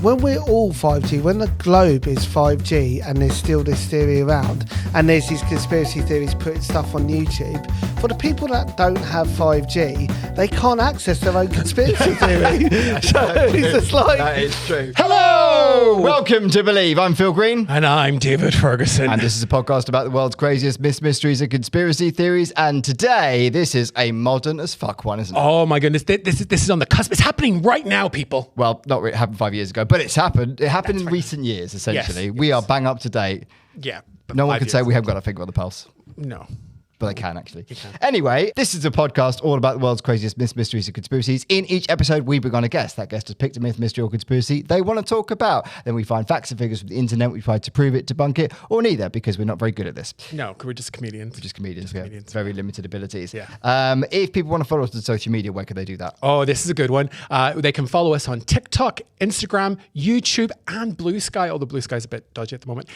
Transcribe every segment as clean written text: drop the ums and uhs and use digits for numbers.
when we're all 5G, when the globe is 5G and there's still this theory around, and there's these conspiracy theories putting stuff on YouTube, for the people that don't have 5G, they can't access their own conspiracy theory. So it's just like... That is true. Hello! Welcome to Believe. I'm Phil Green. And I'm David Ferguson. And this is a podcast about the world's craziest mysteries and conspiracy theories. And today, this is a modern as fuck one, isn't it? Oh my goodness, this is on the cusp. It's happening right now, people. Well, not really, it happened 5 years ago, but it's happened. It happened in recent years, essentially. Yes, we are bang up to date. Yeah. No one can say we haven't got our finger on the pulse. No. But they can, actually. Anyway, this is a podcast all about the world's craziest mysteries and conspiracies. In each episode, we bring on a guest. That guest has picked a myth, mystery, or conspiracy they want to talk about. Then we find facts and figures from the internet. We try to prove it, debunk it, or neither, because we're not very good at this. No, because we're just comedians. We're just comedians. We have very limited abilities. Yeah. If people want to follow us on social media, where can they do that? Oh, this is a good one. They can follow us on TikTok, Instagram, YouTube, and Blue Sky. Although Blue Sky's a bit dodgy at the moment.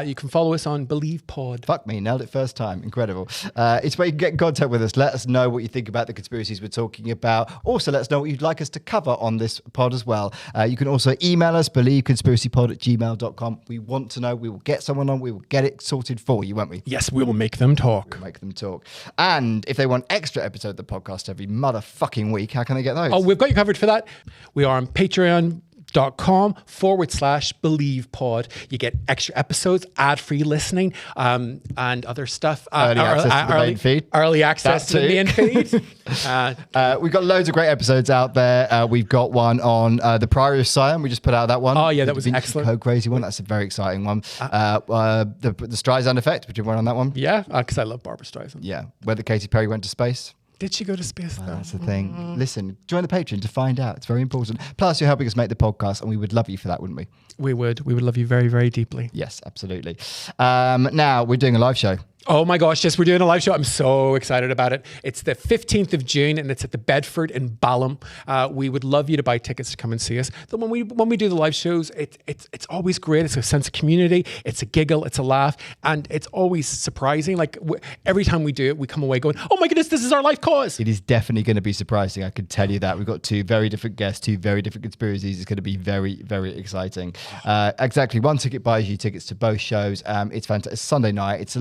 You can follow us on Believe Pod. Fuck me, nailed it first time. Incredible. It's where you can get in contact with us. Let us know what you think about the conspiracies we're talking about. Also, let us know what you'd like us to cover on this pod as well. You can also email us, believeconspiracypod@gmail.com. We want to know. We will get someone on. We will get it sorted for you, won't we? Yes, we will make them talk. We'll make them talk. And if they want extra episode of the podcast every motherfucking week, how can they get those? Oh, we've got you covered for that. We are on patreon.com/BelievePod. You get extra episodes, ad-free listening, and other stuff. Early access to the main feed. Early access to the main feed. We've got loads of great episodes out there. We've got one on the Priory of Sion. We just put out that one. Oh, yeah, that the was excellent. Code Crazy one. That's a very exciting one. The Streisand Effect. We did one on that one. Yeah, because I love Barbara Streisand. Yeah. Whether Katy Perry went to space. Did she go to space though? That's the thing. Listen, join the Patreon to find out. It's very important. Plus, you're helping us make the podcast, and we would love you for that, wouldn't we? We would. We would love you very, very deeply. Yes, absolutely. Now, we're doing a live show. Oh my gosh, yes, we're doing a live show. I'm so excited about it. It's the 15th of June and it's at the Bedford in Balham. We would love you to buy tickets to come and see us. Then when we do the live shows, it's always great. It's a sense of community. It's a giggle. It's a laugh. And it's always surprising. Like every time we do it, we come away going, oh my goodness, this is our life cause. It is definitely going to be surprising. I can tell you that. We've got two very different guests, two very different conspiracies. It's going to be very, very exciting. Exactly. One ticket buys you tickets to both shows. It's fantastic. It's Sunday night. It's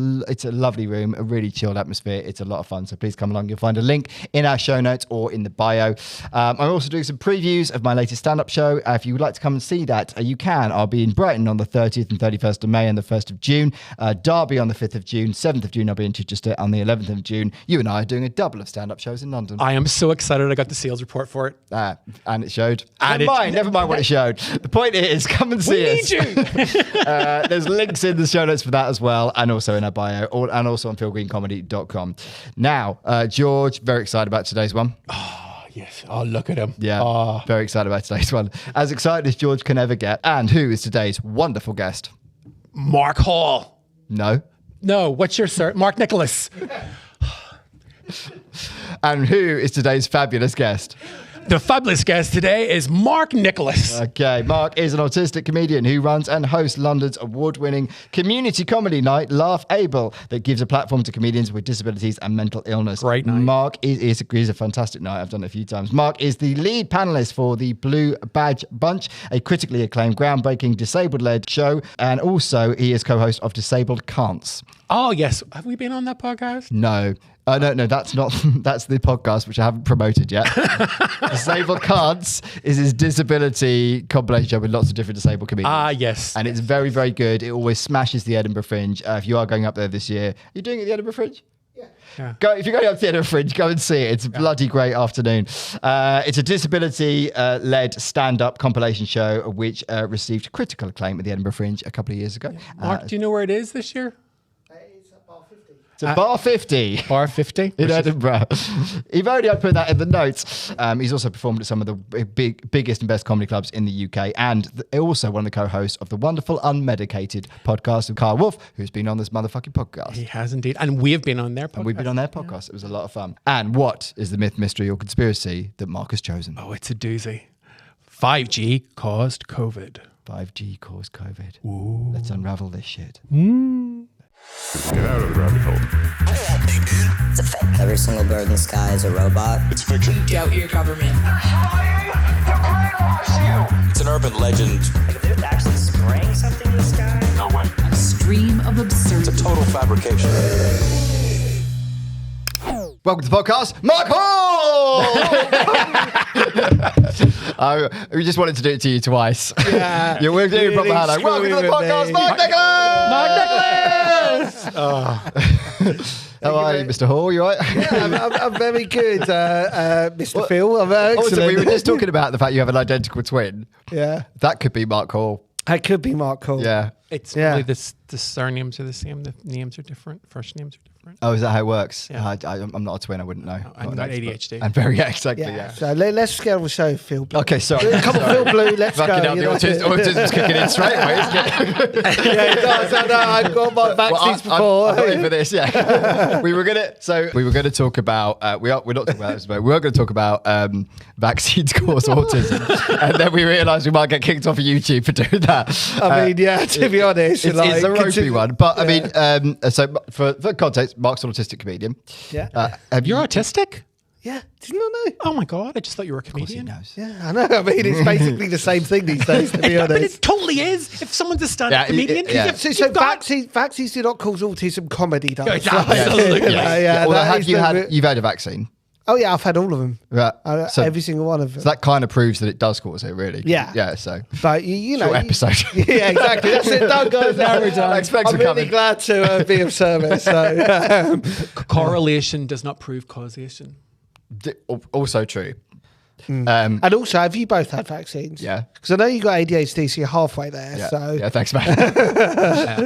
a lovely room, a really chilled atmosphere. It's a lot of fun, so please come along. You'll find a link in our show notes or in the bio. I'm also doing some previews of my latest stand-up show. If you would like to come and see that, you can. I'll be in Brighton on the 30th and 31st of May and the 1st of June. Derby on the 5th of June. 7th of June, I'll be in Chichester on the 11th of June. You and I are doing a double of stand-up shows in London. I am so excited. I got the sales report for it. And it showed. And never mind what it showed. The point is, come and see us. We need you. There's links in the show notes for that as well, and also in our bio, and also on philgreencomedy.com. Now, George, very excited about today's one. Oh, yes. Oh, look at him. Yeah, very excited about today's one. As excited as George can ever get. And who is today's wonderful guest? Mark Hall. No. What's your sir? Mark Nicholas. And who is today's fabulous guest? The fabulous guest today is Mark Nicholas. Okay, Mark is an autistic comedian who runs and hosts London's award-winning community comedy night, Laugh Able, that gives a platform to comedians with disabilities and mental illness. Great night. Mark is a fantastic night. I've done it a few times. Mark is the lead panelist for the Blue Badge Bunch, a critically acclaimed, groundbreaking, disabled-led show, and also he is co-host of Disabled Can'ts. Oh, yes. Have we been on that podcast? No, that's not. That's the podcast which I haven't promoted yet. Disabled Can'ts is his disability compilation show with lots of different disabled comedians. Ah, yes. And it's very, very good. It always smashes the Edinburgh Fringe. If you are going up there this year, you're doing it at the Edinburgh Fringe? Yeah. If you're going up to the Edinburgh Fringe, go and see it. It's a bloody great afternoon. It's a disability-led stand-up compilation show which received critical acclaim at the Edinburgh Fringe a couple of years ago. Mark, do you know where it is this year? It's a Bar 50. Bar 50? In Edinburgh. You've already put that in the notes. He's also performed at some of the biggest and best comedy clubs in the UK, and also one of the co-hosts of the wonderful Unmedicated podcast with Carl Wolf, who's been on this motherfucking podcast. He has indeed. And we have been on their podcast. And we've been on their podcast. Yeah. It was a lot of fun. And what is the myth, mystery, or conspiracy that Mark has chosen? Oh, it's a doozy. 5G caused COVID. 5G caused COVID. Ooh. Let's unravel this shit. Get out of the rabbit hole. It's a fake. Every single bird in the sky is a robot. It's fiction. Doubt your government. They're trying to It's an urban legend. If they're actually spraying something in the sky. No way. A stream of absurdity. It's a total fabrication. Welcome to the podcast, Mark Hall! We just wanted to do it to you twice. Yeah. We're doing proper hello. Welcome to the podcast, Mark Nicholas! How are you, Mr. Hall? You all right? Yeah, I'm very good, Mr. Phil. I'm excellent. Also, we were just talking about the fact you have an identical twin. Yeah. That could be Mark Hall. It could be Mark Hall. Yeah. It's Yeah. really the surnames are the same. The names are different. First names are different. Oh, is that how it works? Yeah. I'm not a twin. I wouldn't know. I'm Not not an expert. ADHD. And very exactly. Yeah. Yeah. So let's scale the show, Phil Blue. Okay, sorry. Come on, Phil Blue, let's go. Fucking hell, you the know. autism's kicking in straight away, isn't it? Yeah, it does. I know. I've got my vaccines before. I'm waiting for this. Yeah, we were gonna talk about. We're not talking about this, but we were going to talk about vaccines cause autism, and then we realised we might get kicked off of YouTube for doing that. I mean, yeah. To be honest, it's a ropey one, but I mean, so for context, Mark's an autistic comedian. Yeah. You're autistic? Yeah. Did you not know? Oh my god! I just thought you were a He comedian. knows. Yeah, I know. I mean, it's basically the same thing these days, to be But honest. it totally is. If someone's a stand-up Yeah, comedian, yeah. So you've got- vaccines do not cause autism. Comedy does. Yeah, absolutely. Yeah, Although that is you've had a vaccine, Oh yeah, I've had all of them. right? So, Every single one of them. so that kind of proves that it does cause it, really. Yeah. Yeah. So But you know, short episode. Yeah, exactly. That's it. Done, guys. Now we're done. Thanks for I'm really coming. glad to be of service. So, correlation does not prove causation. Also true. and also, have you both had vaccines? Yeah. Because I know you got ADHD, so you're halfway there. Yeah. So Yeah. Thanks, man.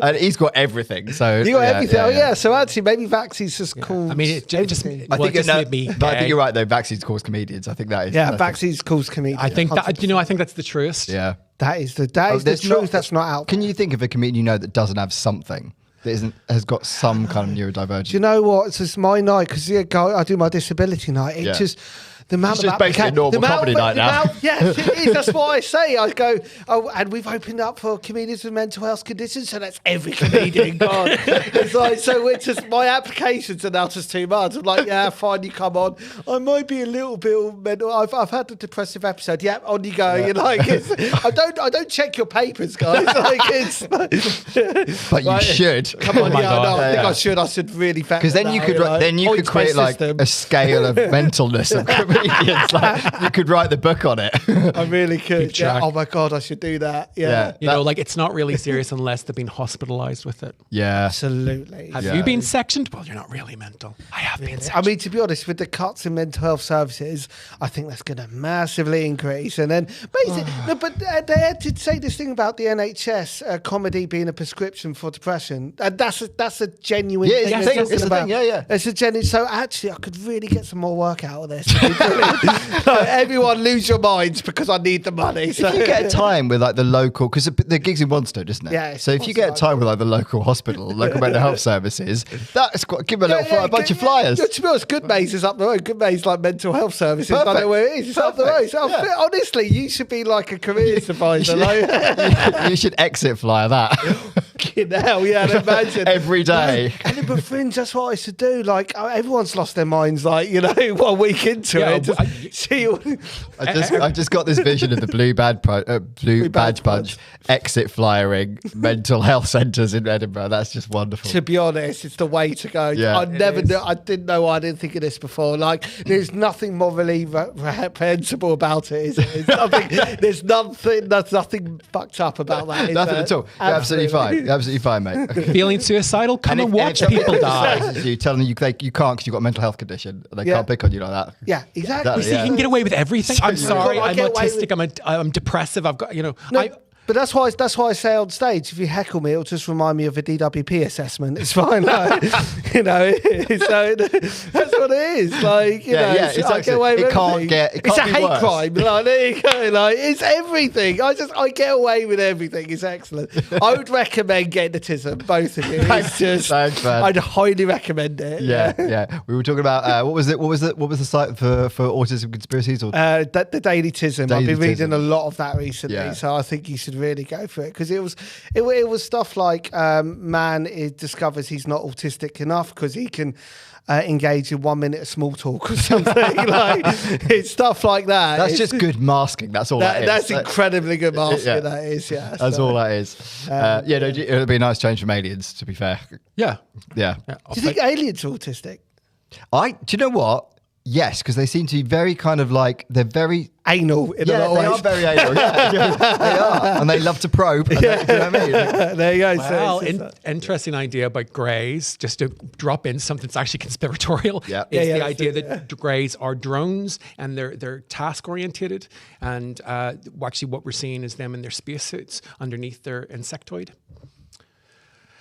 And he's got everything. So you got everything. Oh yeah. So actually, maybe vaccines just cause. I mean, it just everything. I think just no, made me. but I gay. think you're right though. Vaccines cause comedians. I think that is. Yeah, that's vaccines cause comedians. I think that I think that's the truest. Yeah. that is the there's truth. not- That's not out. Can you think of a comedian you know that doesn't have something that has got some kind of neurodivergence? Do you know what? It's just my night because I do my disability night. It Yeah. just the amount It's of just basically a normal comedy night now. Yeah, it is. That's what I say. I go, and we've opened up for comedians with mental health conditions, so that's every comedian gone. It's like, so it's just my applications are now just too much. I'm like, yeah, fine, you come on. I might be a little bit mental. I've had a depressive episode. Yeah, on you go. You're like, I don't check your papers, guys. Like it's. But you should. Come on, my yeah, God. no, I think Yeah. I should really. Because then you could create like a scale of mentalness of comedians. Like you could write the book on it. I really could. Yeah. track. Oh my god, I should do that. Yeah, Yeah. You know, like it's not really serious unless they've been hospitalized with it. Yeah. absolutely. Have Yeah. you been sectioned? Well, you're not really mental. I have been I sectioned. mean, to be honest, with the cuts in mental health services, I think that's going to massively increase. And then, basically, no, but they did say this thing about the NHS comedy being a prescription for depression. And that's a genuine Yeah, thing. it's a they're thing, talking it's a about. thing, yeah. It's a genuine. So actually, I could really get some more work out of this. Like, everyone lose your minds because I need the money. So If you get a time with like the local, because the gig's in Wanstead, isn't it? Yeah, it's So if you get a time with like the local hospital, local mental health services, that's got give them a bunch of flyers. Yeah, to be honest, Good Maze is up the road. Good Maze like mental health services. I don't know where it is. It's up the road. Perfect. So Yeah. honestly, you should be like a career advisor. Like, You should exit flyer that fucking hell, yeah, I'd imagine. every day. And then, but Fringe, that's what I should do. Like, everyone's lost their minds, like, 1 week into Yeah, it. but See all- I've just got this vision of the blue badge punch, exit flyering mental health centres in Edinburgh. That's just wonderful. To be honest, it's the way to go. Yeah. I It never is. knew. I didn't know. I didn't think of this before. Like, there's nothing morally reprehensible about it. Is it? It's nothing, there's nothing fucked up about that. is Nothing there? at all. You're absolutely fine. You're absolutely fine, mate. Feeling suicidal? Come and watch people die. You telling you can't because you've got a mental health condition. They Yeah. can't pick on you like that. Yeah, exactly. Exactly, See, yeah. you can get away with everything. I'm sorry. I I'm get away autistic. I'm depressive. I've got, No, I, but that's why I say on stage, if you heckle me, it'll just remind me of a DWP assessment. It's fine, like, so that's what it is. Like, I get away with it can't everything. get. It It's a can't be hate worse. crime. Like, there you go. Like, it's everything. I get away with everything. It's excellent. I would recommend getting autism, both of you. It's just, Thanks, man. I'd highly recommend it. Yeah. We were talking about what was the site for autism conspiracies or The Daily Tism. I've been Daily reading Tism. a lot of that recently, Yeah. so I think you should should really go for it, because it was stuff like discovers he's not autistic enough because he can engage in 1 minute of small talk or something. Like, it's stuff like that. That's just good masking. That's all that is. That's incredibly good masking. Yeah. That is, yeah. That's all that is. It'll be a nice change from Aliens, to be fair. Yeah. Yeah. Do you think aliens are autistic? Do you know what? Yes, because they seem to be very kind of like, they're very Anal in a lot of they ways. are very anal. Yeah, they are, and they love to probe. And do you know what I mean? There you go. Well, So it's interesting idea about greys. Just to drop in something that's actually conspiratorial. Yeah. It's Yeah, the yeah, idea that's that greys are drones and they're task oriented. And actually, what we're seeing is them in their spacesuits underneath their insectoid.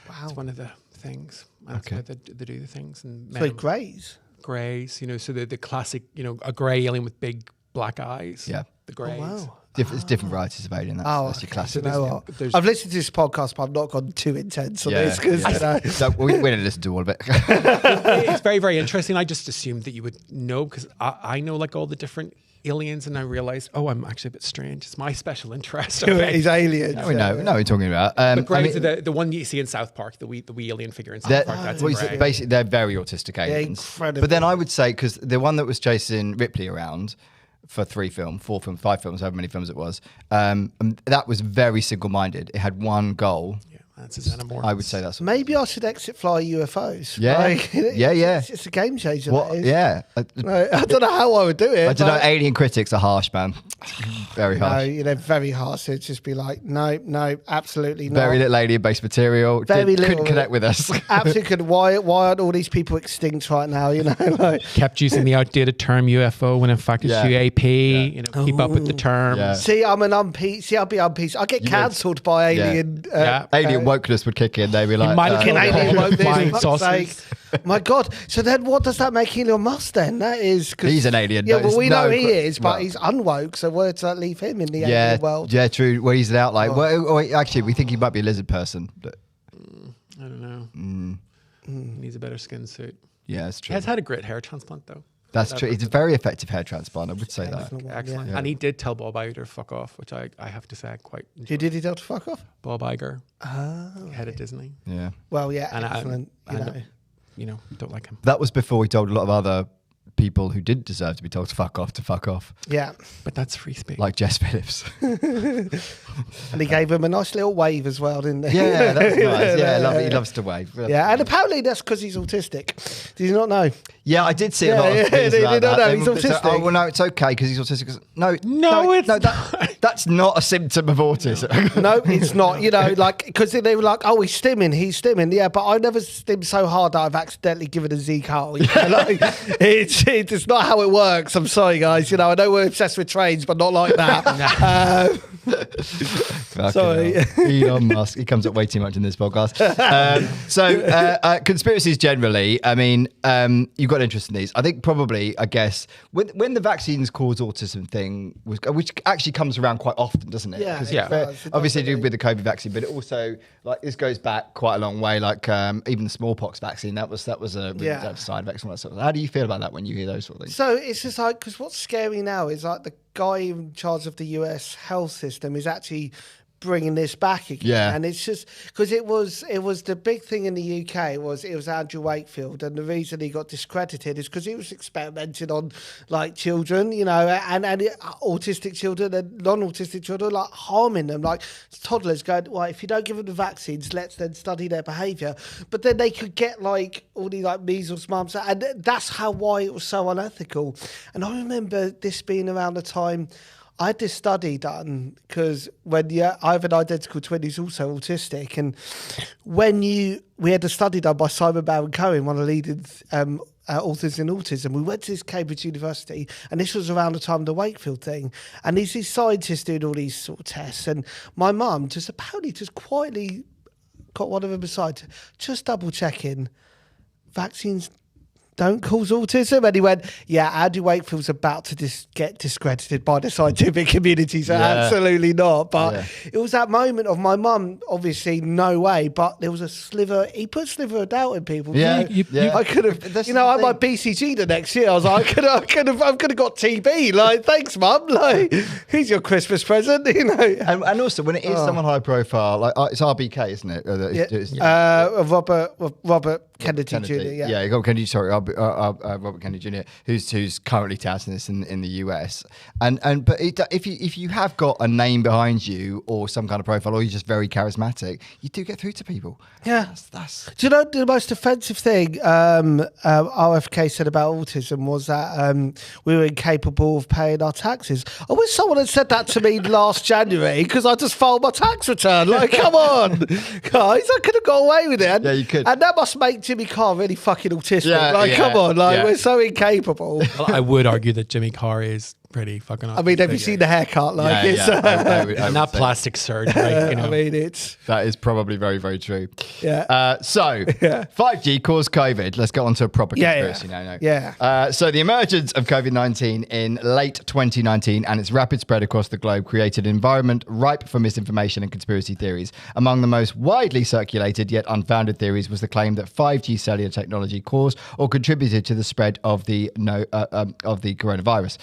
wow. It's one of the things. That's why they do the things. And So greys. greys, so the classic, a grey alien with big black eyes. Yeah. The greys. Wow. It's different varieties of alien. That's your classic. You know what? there's- I've listened to this podcast, but I've not gone too intense on Yeah, this because yeah. So we didn't listen to all of it. It's very, very interesting. I just assumed that you would know, because I know like all the different aliens, and I realized, I'm actually a bit strange. It's my special interest. Okay. he's aliens. we know what you're talking about. The greys are the one you see in South Park, the wee alien figure in South Park. That's a grey. basically they're very autistic aliens. incredible. But then I would say, because the one that was chasing Ripley around for 5 films, however many films it was, that was very single-minded. It had one goal. Yeah, that's his xenomorph. I would say that's Maybe I should exit fly UFOs. Yeah. Yeah. It's a game changer. what. That is. Yeah, I don't know how I would do it. I don't know. but- Alien critics are harsh, man. Very No, harsh. very harsh. So it'd just be like, no, absolutely not. Very little alien-based material. Very little. Couldn't connect with us. Absolutely couldn't. Why aren't all these people extinct right now? Like, kept using the outdated term UFO when in fact it's Yeah. UAP. Keep up with the terms. Yeah. see, I'm an unpeace. See, I'll be unpeace. I get cancelled by Yeah. alien. Alien wokeness would kick in. They'd be like, might have Fucking alien woke this, Flying for fuck's saucers. sake. My God. So then what does that make Elon Musk then? That is... 'cause- He's an alien. Yeah, No, well, we no, know he is, but well- he's unwoke, so where does that leave him in the yeah, alien world? yeah, true. Well, he's an outlier. Well, actually, we think he might be a lizard person. But I don't know. He needs a better skin suit. yeah, that's He true. has had a great hair transplant though. That's true. It's a very effective hair transplant. I would say that. Excellent. And he did tell Bob Iger to fuck off, which I have to say I quite Who enjoyed. did he tell to fuck off? Bob Iger, head of Disney. Yeah. Well, yeah, And excellent. Don't like him. That was before he told a lot of other people who did deserve to be told to fuck off, Yeah. But that's free speech. like Jess Phillips. And he gave him a nice little wave as well, didn't he? Yeah, that's nice. Yeah, he loves to wave. Yeah, and apparently that's because he's autistic. Did you not know? Yeah, I did see a Yeah, lot of yeah, things they like don't that. know, he's They would say, autistic. oh, well, no, it's okay because he's autistic. No, that's not a symptom of autism. No, it's not. Like, because they were like, oh, he's stimming. Yeah, but I never stimmed so hard that I've accidentally given a Zeke Hull. Like, it's not how it works. I'm sorry, guys. I know we're obsessed with trains, but not like that. Fucking Sorry. hell. Elon Musk. He comes up way too much in this podcast. Conspiracies generally, I mean, you've got interest in these. I think probably, I guess, when the vaccines cause autism thing, which actually comes around quite often, doesn't it? Yeah, 'Cause it it's does. It obviously does, do with the COVID vaccine, but it also, like, this goes back quite a long way. Like, even the smallpox vaccine, that was a Yeah. side effects and all that sort of. How do you feel about that when you hear those sort of things? So it's just like, because what's scary now is like the guy in charge of the US health system is actually bringing this back again. Yeah. And it's just because it was the big thing in the UK was it was Andrew Wakefield, and the reason he got discredited is because he was experimenting on like children, and autistic children and non-autistic children, like harming them, like toddlers going, well, if you don't give them the vaccines, let's then study their behaviour. But then they could get like all the like measles, mumps, and that's why it was so unethical. And I remember this being around the time I had this study done because I have an identical twin who's also autistic, and we had a study done by Simon Baron Cohen, one of the leading authors in autism. We went to this Cambridge University, and this was around the time of the Wakefield thing, and there's these scientists doing all these sort of tests, and my mum just quietly got one of them aside, just double checking vaccines don't cause autism. And he went, yeah, Andy Wakefield's about to get discredited by the scientific community. So absolutely not. But it was that moment of my mum, obviously, no way. But there was a sliver, he put a sliver of doubt in people. Yeah. I could have, I might BCG the next year. I was like, I could have got TB. Like, thanks, mum. Like, here's your Christmas present, you know. And also, when it is someone high profile, like it's RBK, isn't it? Robert Kennedy Jr. Yeah, you got Kennedy. Sorry, Robert Kennedy Jr. Who's currently touting this in the US. But if you have got a name behind you or some kind of profile, or you're just very charismatic, you do get through to people. Yeah, that's. Do you know the most offensive thing RFK said about autism was that we were incapable of paying our taxes? I wish someone had said that to me last January because I just filed my tax return. Like, come on, guys, I could have got away with it. Yeah, you could. And that must make Jimmy Carr really fucking autistic. Yeah, come on, we're so incapable. Well, I would argue that Jimmy Carr is pretty fucking autistic. I mean, have you seen the haircut? Like, it's I would not say. plastic surgery. You know. I mean, it's That is probably very, very true. Yeah. So 5G caused COVID. Let's go on to a proper conspiracy now. Yeah. So the emergence of COVID-19 in late 2019 and its rapid spread across the globe created an environment ripe for misinformation and conspiracy theories. Among the most widely circulated yet unfounded theories was the claim that 5G cellular technology caused or contributed to the spread of the coronavirus.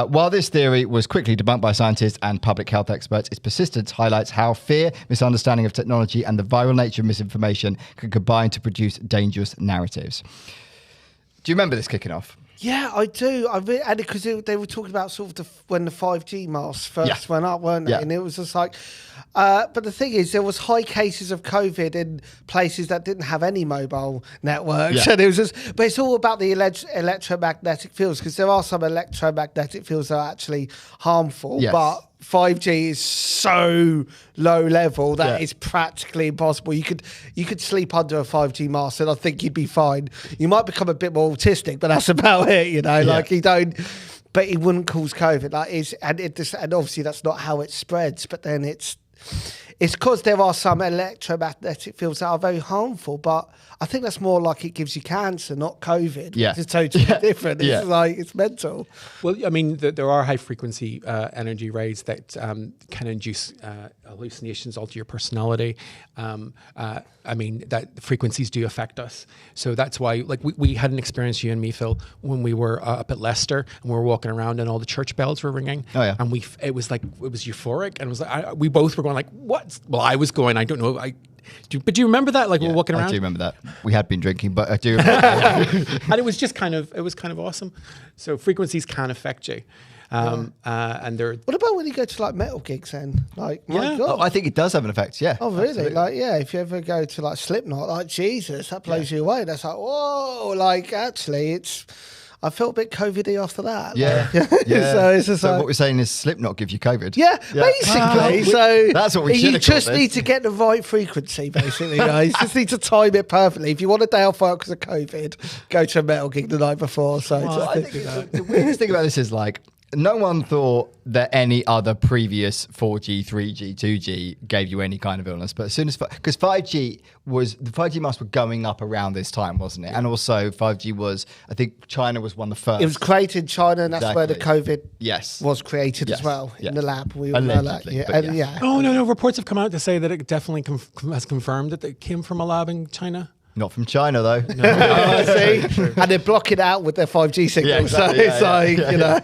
While this theory was quickly debunked by scientists and public health experts, its persistence highlights how fear, misunderstanding of technology, and the viral nature of misinformation can combine to produce dangerous narratives. Do you remember this kicking off? Yeah, I do. And because they were talking about sort of when the 5G masks first went up, weren't they? Yeah. And it was just like, but the thing is, there was high cases of COVID in places that didn't have any mobile networks, and it was just. But it's all about the electromagnetic fields because there are some electromagnetic fields that are actually harmful, but 5G is so low level that it's practically impossible. You could sleep under a 5G mast and I think you'd be fine. You might become a bit more autistic, but that's about it, you know. Like you don't, but it wouldn't cause COVID. And obviously that's not how it spreads. But then it's because there are some electromagnetic fields that are very harmful, but I think that's more like it gives you cancer, not COVID. Yeah. It's totally different. It's like, it's mental. Well, I mean, there are high frequency energy rays that can induce hallucinations, alter your personality. I mean, that frequencies do affect us. So that's why, like, we had an experience, you and me, Phil, when we were up at Leicester and we were walking around and all the church bells were ringing. Oh, yeah. And it was euphoric. And it was like, we both were going like, what? Well, I was going, I don't know. But do you remember that? Like we were walking around. I do remember that. We had been drinking, but I do remember that. And it was just kind of awesome. So frequencies can affect you. And they're. What about when you go to like metal gigs then? Like, my God. Oh, I think it does have an effect. Yeah. Oh, really? Absolutely. Like, yeah, if you ever go to like Slipknot, like, Jesus, that blows you away. That's like, whoa, like, actually, I felt a bit COVID-y after that. Yeah. Like, Yeah. So it's just like, what we're saying is Slipknot give you COVID. yeah, basically. So that's what we should you have just called need this. to get the right frequency, basically, guys. You just need to time it perfectly. If you want a day off work because of COVID, go to a metal gig the night before. So I think the weirdest thing about this is like, no one thought that any other previous 4G, 3G, 2G gave you any kind of illness. But as soon as, because the 5G masks were going up around this time, wasn't it? And also 5G was, I think China was one of the first. it was created in China, and that's where the COVID was created as well in the lab. We all know that. Allegedly, Yeah. but And, yeah. Oh, no. Reports have come out to say that it definitely has confirmed that it came from a lab in China. Not from China, though. See? And they're blocking it out with their 5G signal. Yeah, exactly. So it's you know.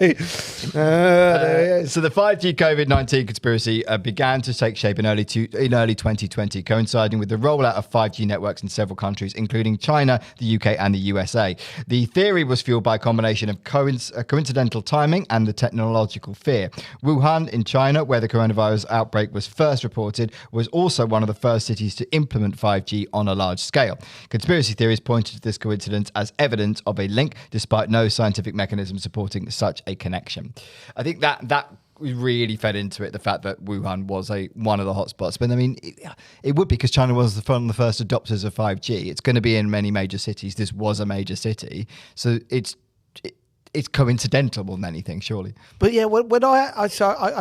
There it is. So the 5G COVID-19 conspiracy began to take shape in early 2020, coinciding with the rollout of 5G networks in several countries, including China, the UK, and the USA. The theory was fueled by a combination of coincidental timing and the technological fear. Wuhan in China, where the coronavirus outbreak was first reported, was also one of the first cities to implement 5G on a large scale. Conspiracy theories pointed to this coincidence as evidence of a link, despite no scientific mechanism supporting such a connection. I think that really fed into it, the fact that Wuhan was one of the hotspots. But I mean, it would be because China was one of the first adopters of 5G. It's going to be in many major cities. This was a major city. So it's coincidental more than anything, surely. But yeah, when I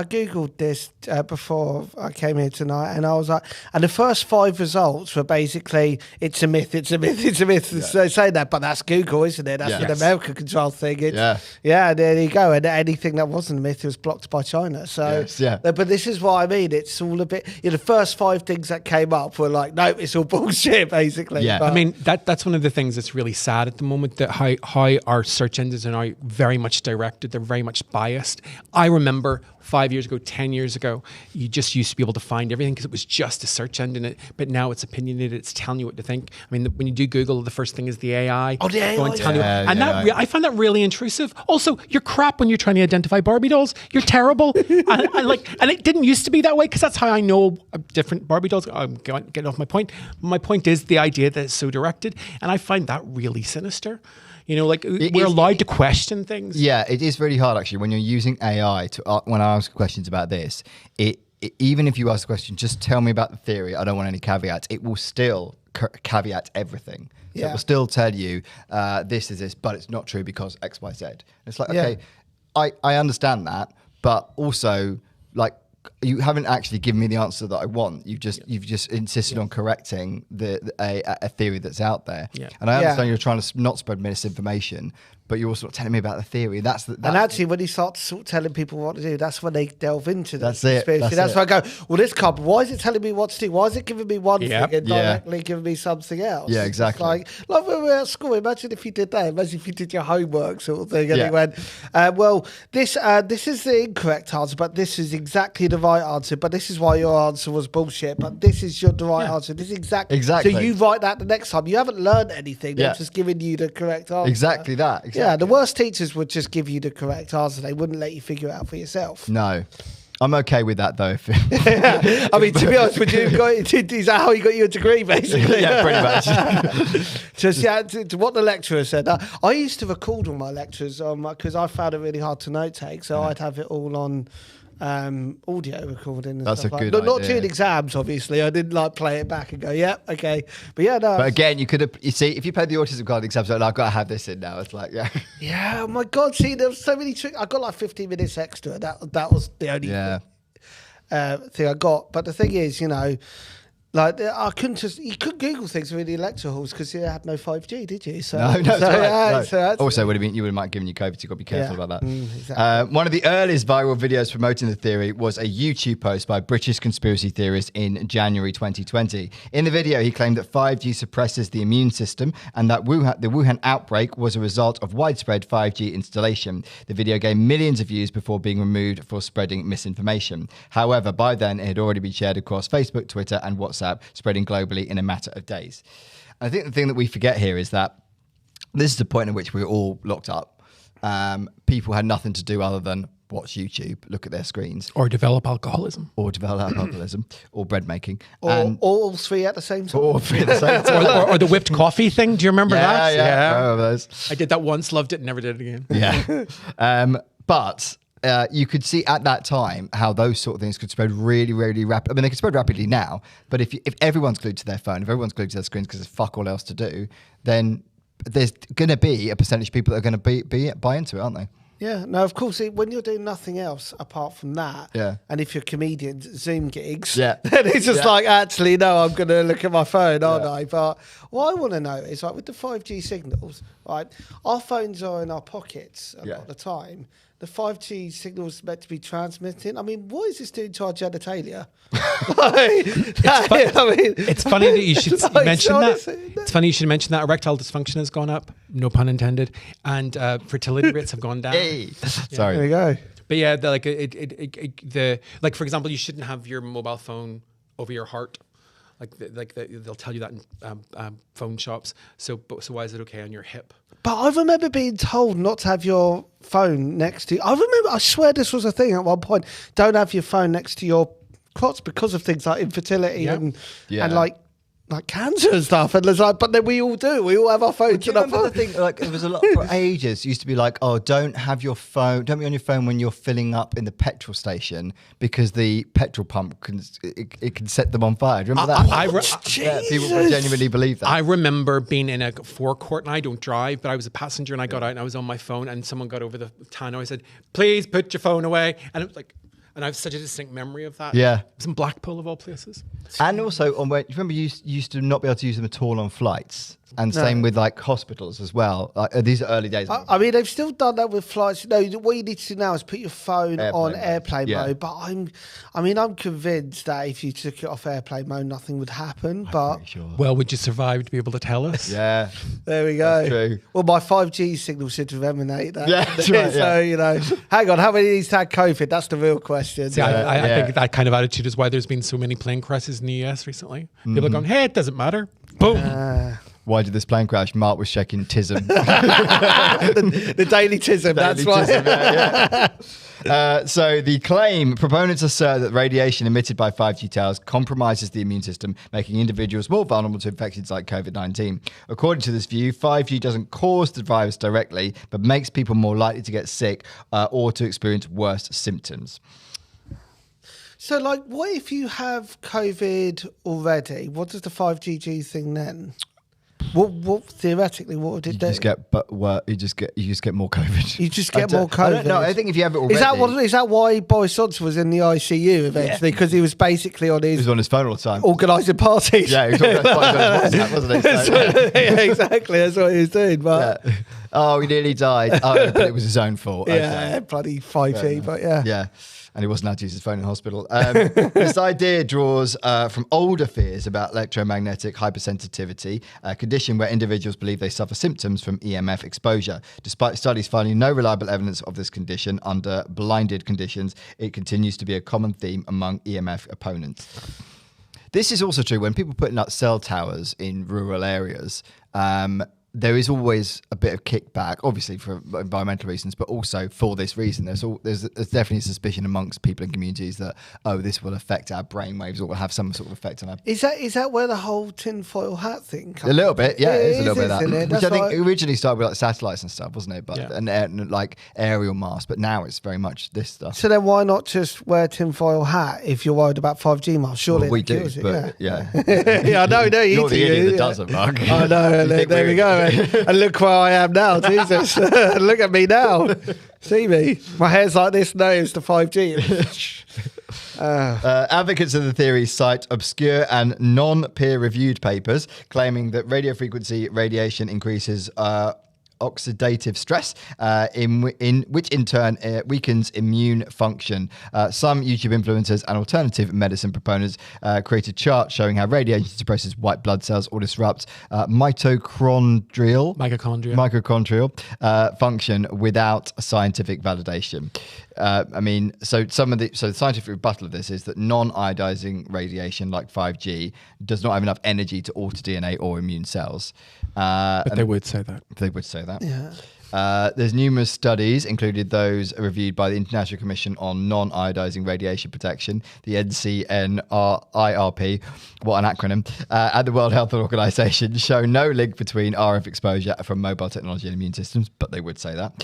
googled this before I came here tonight, and I was like, and the first 5 results were basically it's a myth, it's a myth, it's a myth. Yeah. So say that, but that's Google, isn't it? That's an American control thing. It's, yeah, there you go. And anything that wasn't a myth was blocked by China. So, but this is what I mean. It's all a bit. The first 5 things that came up were like, nope, it's all bullshit, basically. Yeah, but, I mean that's one of the things that's really sad at the moment. That how our search engines are now very much directed. They're very much biased. I remember 5 years ago, 10 years ago, you just used to be able to find everything because it was just a search engine. But now it's opinionated. It's telling you what to think. I mean, when you do Google, the first thing is the AI. Oh, the AI. Going to tell you, and I find that really intrusive. Also, you're crap when you're trying to identify Barbie dolls. You're terrible. and it didn't used to be that way because that's how I know different Barbie dolls. I'm getting off my point. My point is the idea that it's so directed, and I find that really sinister. We're allowed to question things. Yeah, it is really hard actually when you're using AI to when I ask questions about this. Even if you ask the question, just tell me about the theory. I don't want any caveats. It will still caveat everything. So it will still tell you this is this, but it's not true because X, Y, Z. And it's like, okay, I understand that, but also like you haven't actually given me the answer that I want. You've just insisted on correcting a theory that's out there. Yeah. And I understand you're trying to not spread misinformation, but you're also not telling me about the theory. And actually, when you start sort of telling people what to do, that's when they delve into the conspiracy. That's why I go, well, this carbon, why is it telling me what to do? Why is it giving me one thing and directly giving me something else? Yeah, exactly. Like when we were at school, imagine if you did that. Imagine if you did your homework sort of thing. And you went, well, this is the incorrect answer, but this is exactly the right answer. But this is why your answer was bullshit. But this is the right answer. This is exactly. So you write that the next time. You haven't learned anything. They're just giving you the correct answer. Exactly that. Exactly. Yeah, the worst teachers would just give you the correct answer. They wouldn't let you figure it out for yourself. No. I'm okay with that though. I mean, to be honest with you, is that how you got your degree, basically? Yeah, pretty much. Just to what the lecturer said. I used to record all my lectures because I found it really hard to note take, so I'd have it all on audio recording and That's stuff a like good that. Not idea. during exams, obviously. I didn't like play it back and go, yeah, okay. But yeah, no. But again, you could have, you see, if you played the autism card exams, like, I've got to have this in now. It's like, Yeah, oh my God, see, there was so many tricks. I got like 15 minutes extra. That was the only thing I got. But the thing is, like I couldn't just, you couldn't Google things in the lecture halls because you had no 5G, did you? So, no, that's right. No. So also, you would have given you COVID, so you've got to be careful about that. Exactly. One of the earliest viral videos promoting the theory was a YouTube post by British conspiracy theorist in January 2020. In the video, he claimed that 5G suppresses the immune system and that the Wuhan outbreak was a result of widespread 5G installation. The video gained millions of views before being removed for spreading misinformation. However, by then, it had already been shared across Facebook, Twitter, and WhatsApp, spreading globally in a matter of days. I think the thing that we forget here is that this is the point at which we were all locked up. People had nothing to do other than watch YouTube, look at their screens. Or develop alcoholism. Or bread making. Or all three at the same time. Or the whipped coffee thing. Do you remember that? Yeah. I remember those. I did that once, loved it, never did it again. Yeah. But you could see at that time how those sort of things could spread really, really rapidly. I mean, they could spread rapidly now, but if everyone's glued to their phone, if everyone's glued to their screens because there's fuck all else to do, then there's going to be a percentage of people that are going to buy into it, aren't they? Yeah, no, of course, when you're doing nothing else apart from that, and if you're comedians, Zoom gigs, then it's just like, actually, no, I'm going to look at my phone, aren't I? But what I want to know is, like, with the 5G signals, right, our phones are in our pockets a lot of the time. The 5G signal is meant to be transmitting. I mean, what is this doing to our genitalia? It's funny that you should mention that. It's funny you should mention that. Erectile dysfunction has gone up, no pun intended, and fertility rates have gone down. Sorry. There you go. But yeah, like for example, you shouldn't have your mobile phone over your heart. They'll tell you that in phone shops. So why is it okay on your hip? But I remember being told not to have your phone next to you. I swear this was a thing at one point. Don't have your phone next to your crotch because of things like infertility and like like cancer and stuff, and there's like, but then we all do. We all have our phones. Do you remember the thing? Like, there was a lot for ages. Used to be like, oh, don't be on your phone when you're filling up in the petrol station because the petrol pump can set them on fire. Do you remember that? Yeah, people genuinely believe that. I remember being in a forecourt, and I don't drive, but I was a passenger, and I got out and I was on my phone, and someone got over the tonneau. I said, "Please put your phone away," and it was like. And I have such a distinct memory of that. Yeah. It was in Blackpool, of all places. And also, remember you used to not be able to use them at all on flights? And same with like hospitals as well. These are early days. I mean, they've still done that with flights. No, what you need to do now is put your phone on airplane mode. But I'm convinced that if you took it off airplane mode, nothing would happen. But sure. Well, would you survive to be able to tell us? Yeah. There we go. That's true. Well, my 5G signal should have emanated that. Yeah, that's right, So, hang on, how many of these had COVID? That's the real question. See, I think that kind of attitude is why there's been so many plane crashes in the US recently. People are going, hey, it doesn't matter. Boom. Why did this plane crash? Mark was checking TISM. the daily TISM, that's why. So the claim, proponents assert that radiation emitted by 5G towers compromises the immune system, making individuals more vulnerable to infections like COVID-19. According to this view, 5G doesn't cause the virus directly, but makes people more likely to get sick or to experience worse symptoms. So, like, what if you have COVID already? What does the 5G thing then? What theoretically, what would it do? You just get more COVID. You just get more COVID. I don't know. I think if you have it already, is that why Boris Johnson was in the ICU eventually? Because he was basically on his. He was on his phone all the time, organising parties. Yeah, he was on his WhatsApp, wasn't he? So, yeah, exactly. That's what he was doing. But oh, he nearly died. Oh, but it was his own fault. Yeah, okay. bloody 5G. But yeah. And he wasn't allowed to use his phone in hospital. This idea draws from older fears about electromagnetic hypersensitivity, a condition where individuals believe they suffer symptoms from EMF exposure. Despite studies finding no reliable evidence of this condition under blinded conditions, it continues to be a common theme among EMF opponents. This is also true when people putting up cell towers in rural areas. There is always a bit of kickback, obviously for environmental reasons, but also for this reason. There's definitely a suspicion amongst people in communities that, this will affect our brainwaves or will have some sort of effect on our... Is that where the whole tinfoil hat thing comes from? A little bit, yeah. It is a little bit of that. Which I think originally started with like satellites and stuff, wasn't it? But and like aerial masts, but now it's very much this stuff. So then why not just wear a tinfoil hat if you're worried about 5G masts? Surely we do, but yeah. Yeah, I know, you you're the idiot that doesn't, Mark. I know, and there we go. And look where I am now, Jesus. Look at me now. See me? My hair's like this now, it's the 5G. Advocates of the theory cite obscure and non-peer-reviewed papers claiming that radio frequency radiation increases oxidative stress, which in turn weakens immune function. Some YouTube influencers and alternative medicine proponents created charts showing how radiation suppresses white blood cells or disrupts mitochondrial function without scientific validation. So the scientific rebuttal of this is that non-ionizing radiation like 5G does not have enough energy to alter DNA or immune cells. But they would say that. They would say that. Yeah. There's numerous studies, included those reviewed by the International Commission on Non-Ionizing Radiation Protection, the NCNIRP, what an acronym, and the World Health Organization, show no link between RF exposure from mobile technology and immune systems, but they would say that.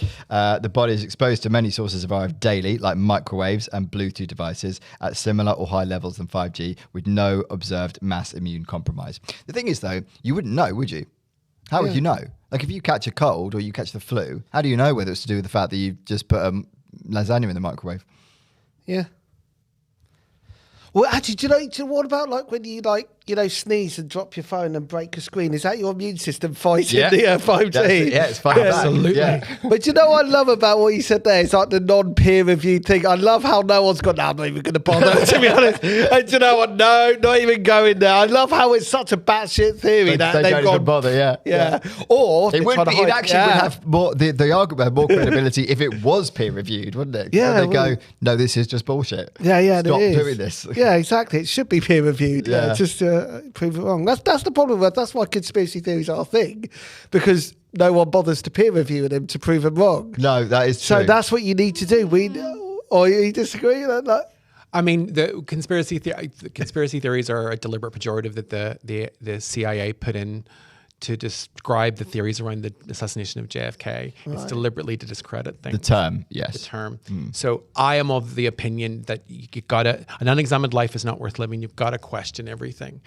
The body is exposed to many sources of RF daily, like microwaves and Bluetooth devices, at similar or high levels than 5G, with no observed mass immune compromise. The thing is, though, you wouldn't know, would you? How would you know? Like, if you catch a cold or you catch the flu, how do you know whether it's to do with the fact that you just put lasagna in the microwave? Yeah. Well, actually, do you know what about like when you sneeze and drop your phone and break a screen? Is that your immune system fighting the 5G? It's fine. Absolutely. Yeah. But you know what I love about what you said there? It's like the non-peer-reviewed thing. I love how no one's gone, I'm not even going to bother, to be honest. And you know what? No, not even going there. I love how it's such a batshit theory that they've don't gone... even bother, Yeah. Or... It would have more... The argument would have more credibility if it was peer-reviewed, wouldn't it? Yeah. They go, no, this is just bullshit. Yeah, Stop it is. doing this. Yeah, exactly. It should be peer-reviewed. Yeah. Just prove it wrong. That's the problem. That's why conspiracy theories are a thing, because no one bothers to peer review them to prove them wrong. No, that is true. So that's what you need to do. Or you disagree? I mean, the conspiracy theories are a deliberate pejorative that the CIA put in to describe the theories around the assassination of JFK. It's deliberately to discredit things. The term, yes. The term. So I am of the opinion that an unexamined life is not worth living. You've got to question everything.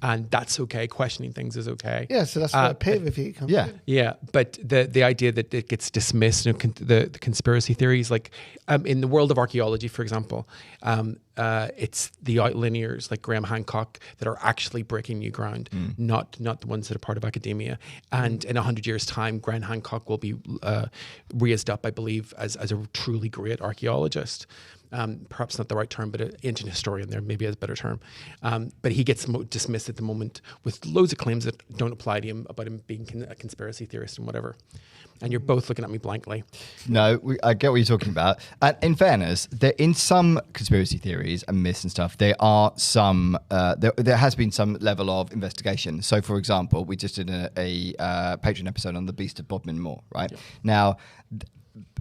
And that's okay. Questioning things is okay. Yeah, so that's where peer review comes in. Yeah, but the idea that it gets dismissed, the conspiracy theories, like in the world of archaeology, for example, it's the outlinears like Graham Hancock that are actually breaking new ground, not the ones that are part of academia. And in 100 years' time, Graham Hancock will be raised up, I believe, as a truly great archaeologist. Perhaps not the right term, but an ancient historian there maybe is a better term. But he gets dismissed at the moment with loads of claims that don't apply to him about him being a conspiracy theorist and whatever. And you're both looking at me blankly. No, I get what you're talking about. And in fairness, in some conspiracy theories and myths and stuff, there are some. There has been some level of investigation. So, for example, we just did a Patreon episode on the Beast of Bodmin Moor, right? Yeah. Now,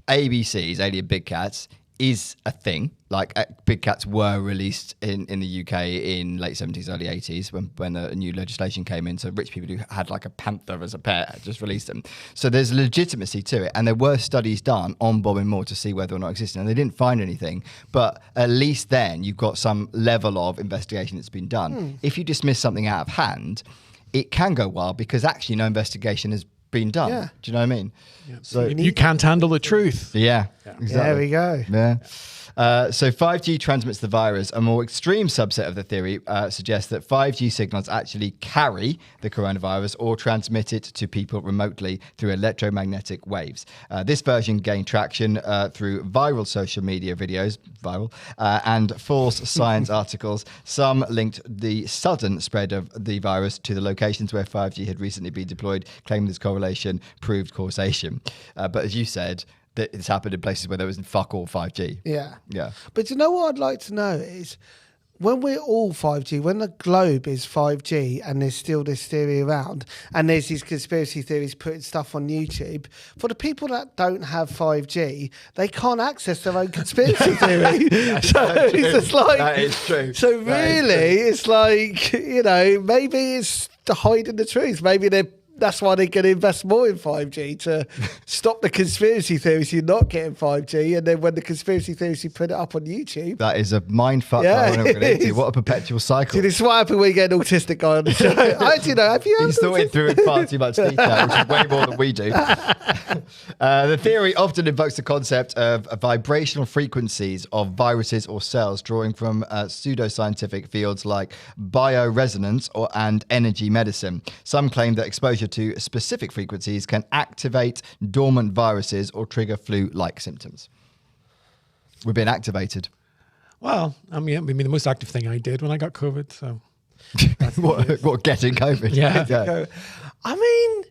ABC's Alien Big Cats is a thing. Like big cats were released in the UK in late 70s, early 80s when a new legislation came in. So rich people who had like a panther as a pet just released them. So there's legitimacy to it. And there were studies done on Bodmin Moor to see whether or not it existed. And they didn't find anything. But at least then you've got some level of investigation that's been done. If you dismiss something out of hand, it can go wild because actually no investigation has been done. Yeah. Do you know what I mean? Yeah. So you can't handle the truth. Yeah. Exactly. There we go. Yeah. So 5G transmits the virus. A more extreme subset of the theory suggests that 5G signals actually carry the coronavirus or transmit it to people remotely through electromagnetic waves. This version gained traction through viral social media videos, and false science articles. Some linked the sudden spread of the virus to the locations where 5G had recently been deployed, claiming this correlation proved causation. But as you said, that it's happened in places where there was fuck all 5G. Yeah. Yeah. But you know what I'd like to know is when we're all 5G, when the globe is 5G and there's still this theory around and there's these conspiracy theories putting stuff on YouTube, for the people that don't have 5G, they can't access their own conspiracy theory. So it's just like, that is true. So really, it's like, maybe it's hiding the truth. Maybe that's why they're going to invest more in 5G to stop the conspiracy theories you're not getting 5G. And then when the conspiracy theories you put it up on YouTube. That is a mind fuck. Yeah, what a perpetual cycle. See, this is what happens when you get an autistic guy on the show. Have you He's sorted through in far too much detail, which is way more than we do. The theory often invokes the concept of vibrational frequencies of viruses or cells, drawing from pseudoscientific fields like bioresonance and energy medicine. Some claim that exposure to specific frequencies can activate dormant viruses or trigger flu-like symptoms. We're being activated. Well, I mean, the most active thing I did when I got COVID. So, what getting COVID? Yeah. I mean,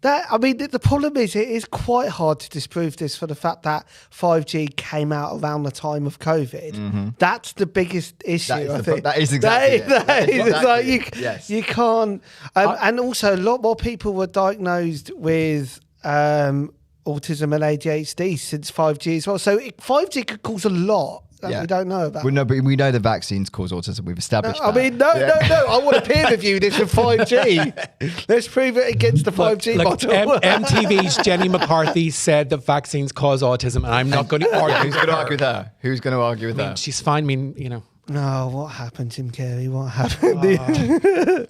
the problem is it is quite hard to disprove this for the fact that 5G came out around the time of COVID. Mm-hmm. That's the biggest issue. I think that is exactly it. You can't. And also, a lot more people were diagnosed with autism and ADHD since 5G as well. So 5G could cause a lot that we don't know about. Well, no, but we know the vaccines cause autism. We've established that. No. I want to peer review this with 5G. Let's prove it against the 5G model. MTV's Jenny McCarthy said that vaccines cause autism, and I'm not going to argue. Who's going to argue with her? Who's going to argue with her? She's fine. No, what happened, Jim Carrey? What happened?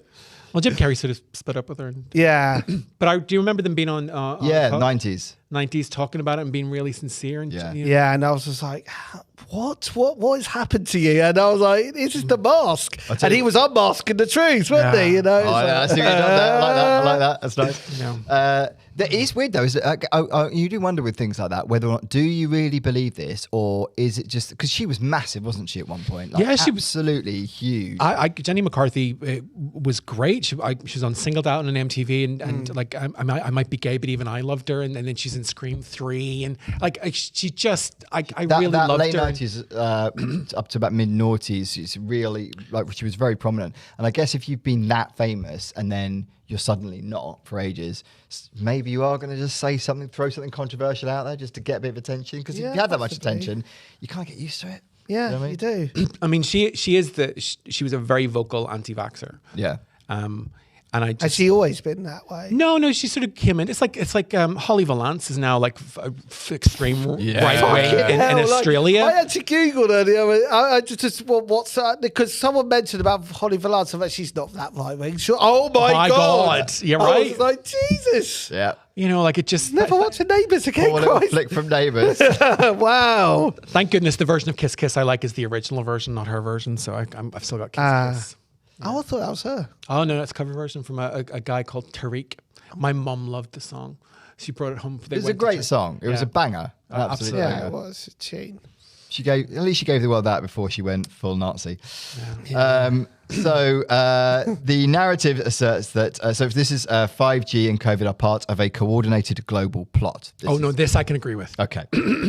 Well, Jim Carrey sort of split up with her. Yeah. But do you remember them being on 90s. 90s talking about it and being really sincere? And yeah, and I was just like, what has happened to you? And I was like, this is the mask. And he was unmasking the truth, wasn't he? I see what you've done there. I like that. That's nice. It is weird though. Is it, you do wonder with things like that whether or not do you really believe this, or is it just because she was massive, wasn't she, at one point? Like, yeah, she was absolutely huge. Jenny McCarthy was great. She was on Singled Out on MTV, and like I might be gay, but even I loved her. And then she's in Scream 3, and she just I really loved her. Late 90s up to about mid noughties, it's really like she was very prominent. And I guess if you've been that famous and then you're suddenly not for ages, maybe you are going to just throw something controversial out there just to get a bit of attention. Because if you had that much attention, you can't get used to it. Yeah, know what I you do. I mean, she was a very vocal anti-vaxxer. Yeah. And I Has just, she always been that way? no, she sort of came in. It's like Holly Valance is now like extreme right wing in Hell, like, Australia. I had to Google her the other. I just what's that? Because someone mentioned about Holly Valance. I'm like, she's not that right wing. Sure. Oh my god! You're I right. was like, Jesus. Yeah. You know, like it just Never watching Neighbours again. Or a little Christ. flick from Neighbours. Wow. Thank goodness the version of Kiss Kiss I like is the original version, not her version. So I've still got Kiss Kiss. Oh, I thought that was her. Oh no, that's a cover version from a guy called Tariq. My mum loved the song. She brought it home. It was a great song. It was a banger. An absolute absolutely. Yeah, banger. it was a tune. At least she gave the world that before she went full Nazi. The narrative asserts that so if this is 5G and COVID are part of a coordinated global plot. This I can agree with. Okay.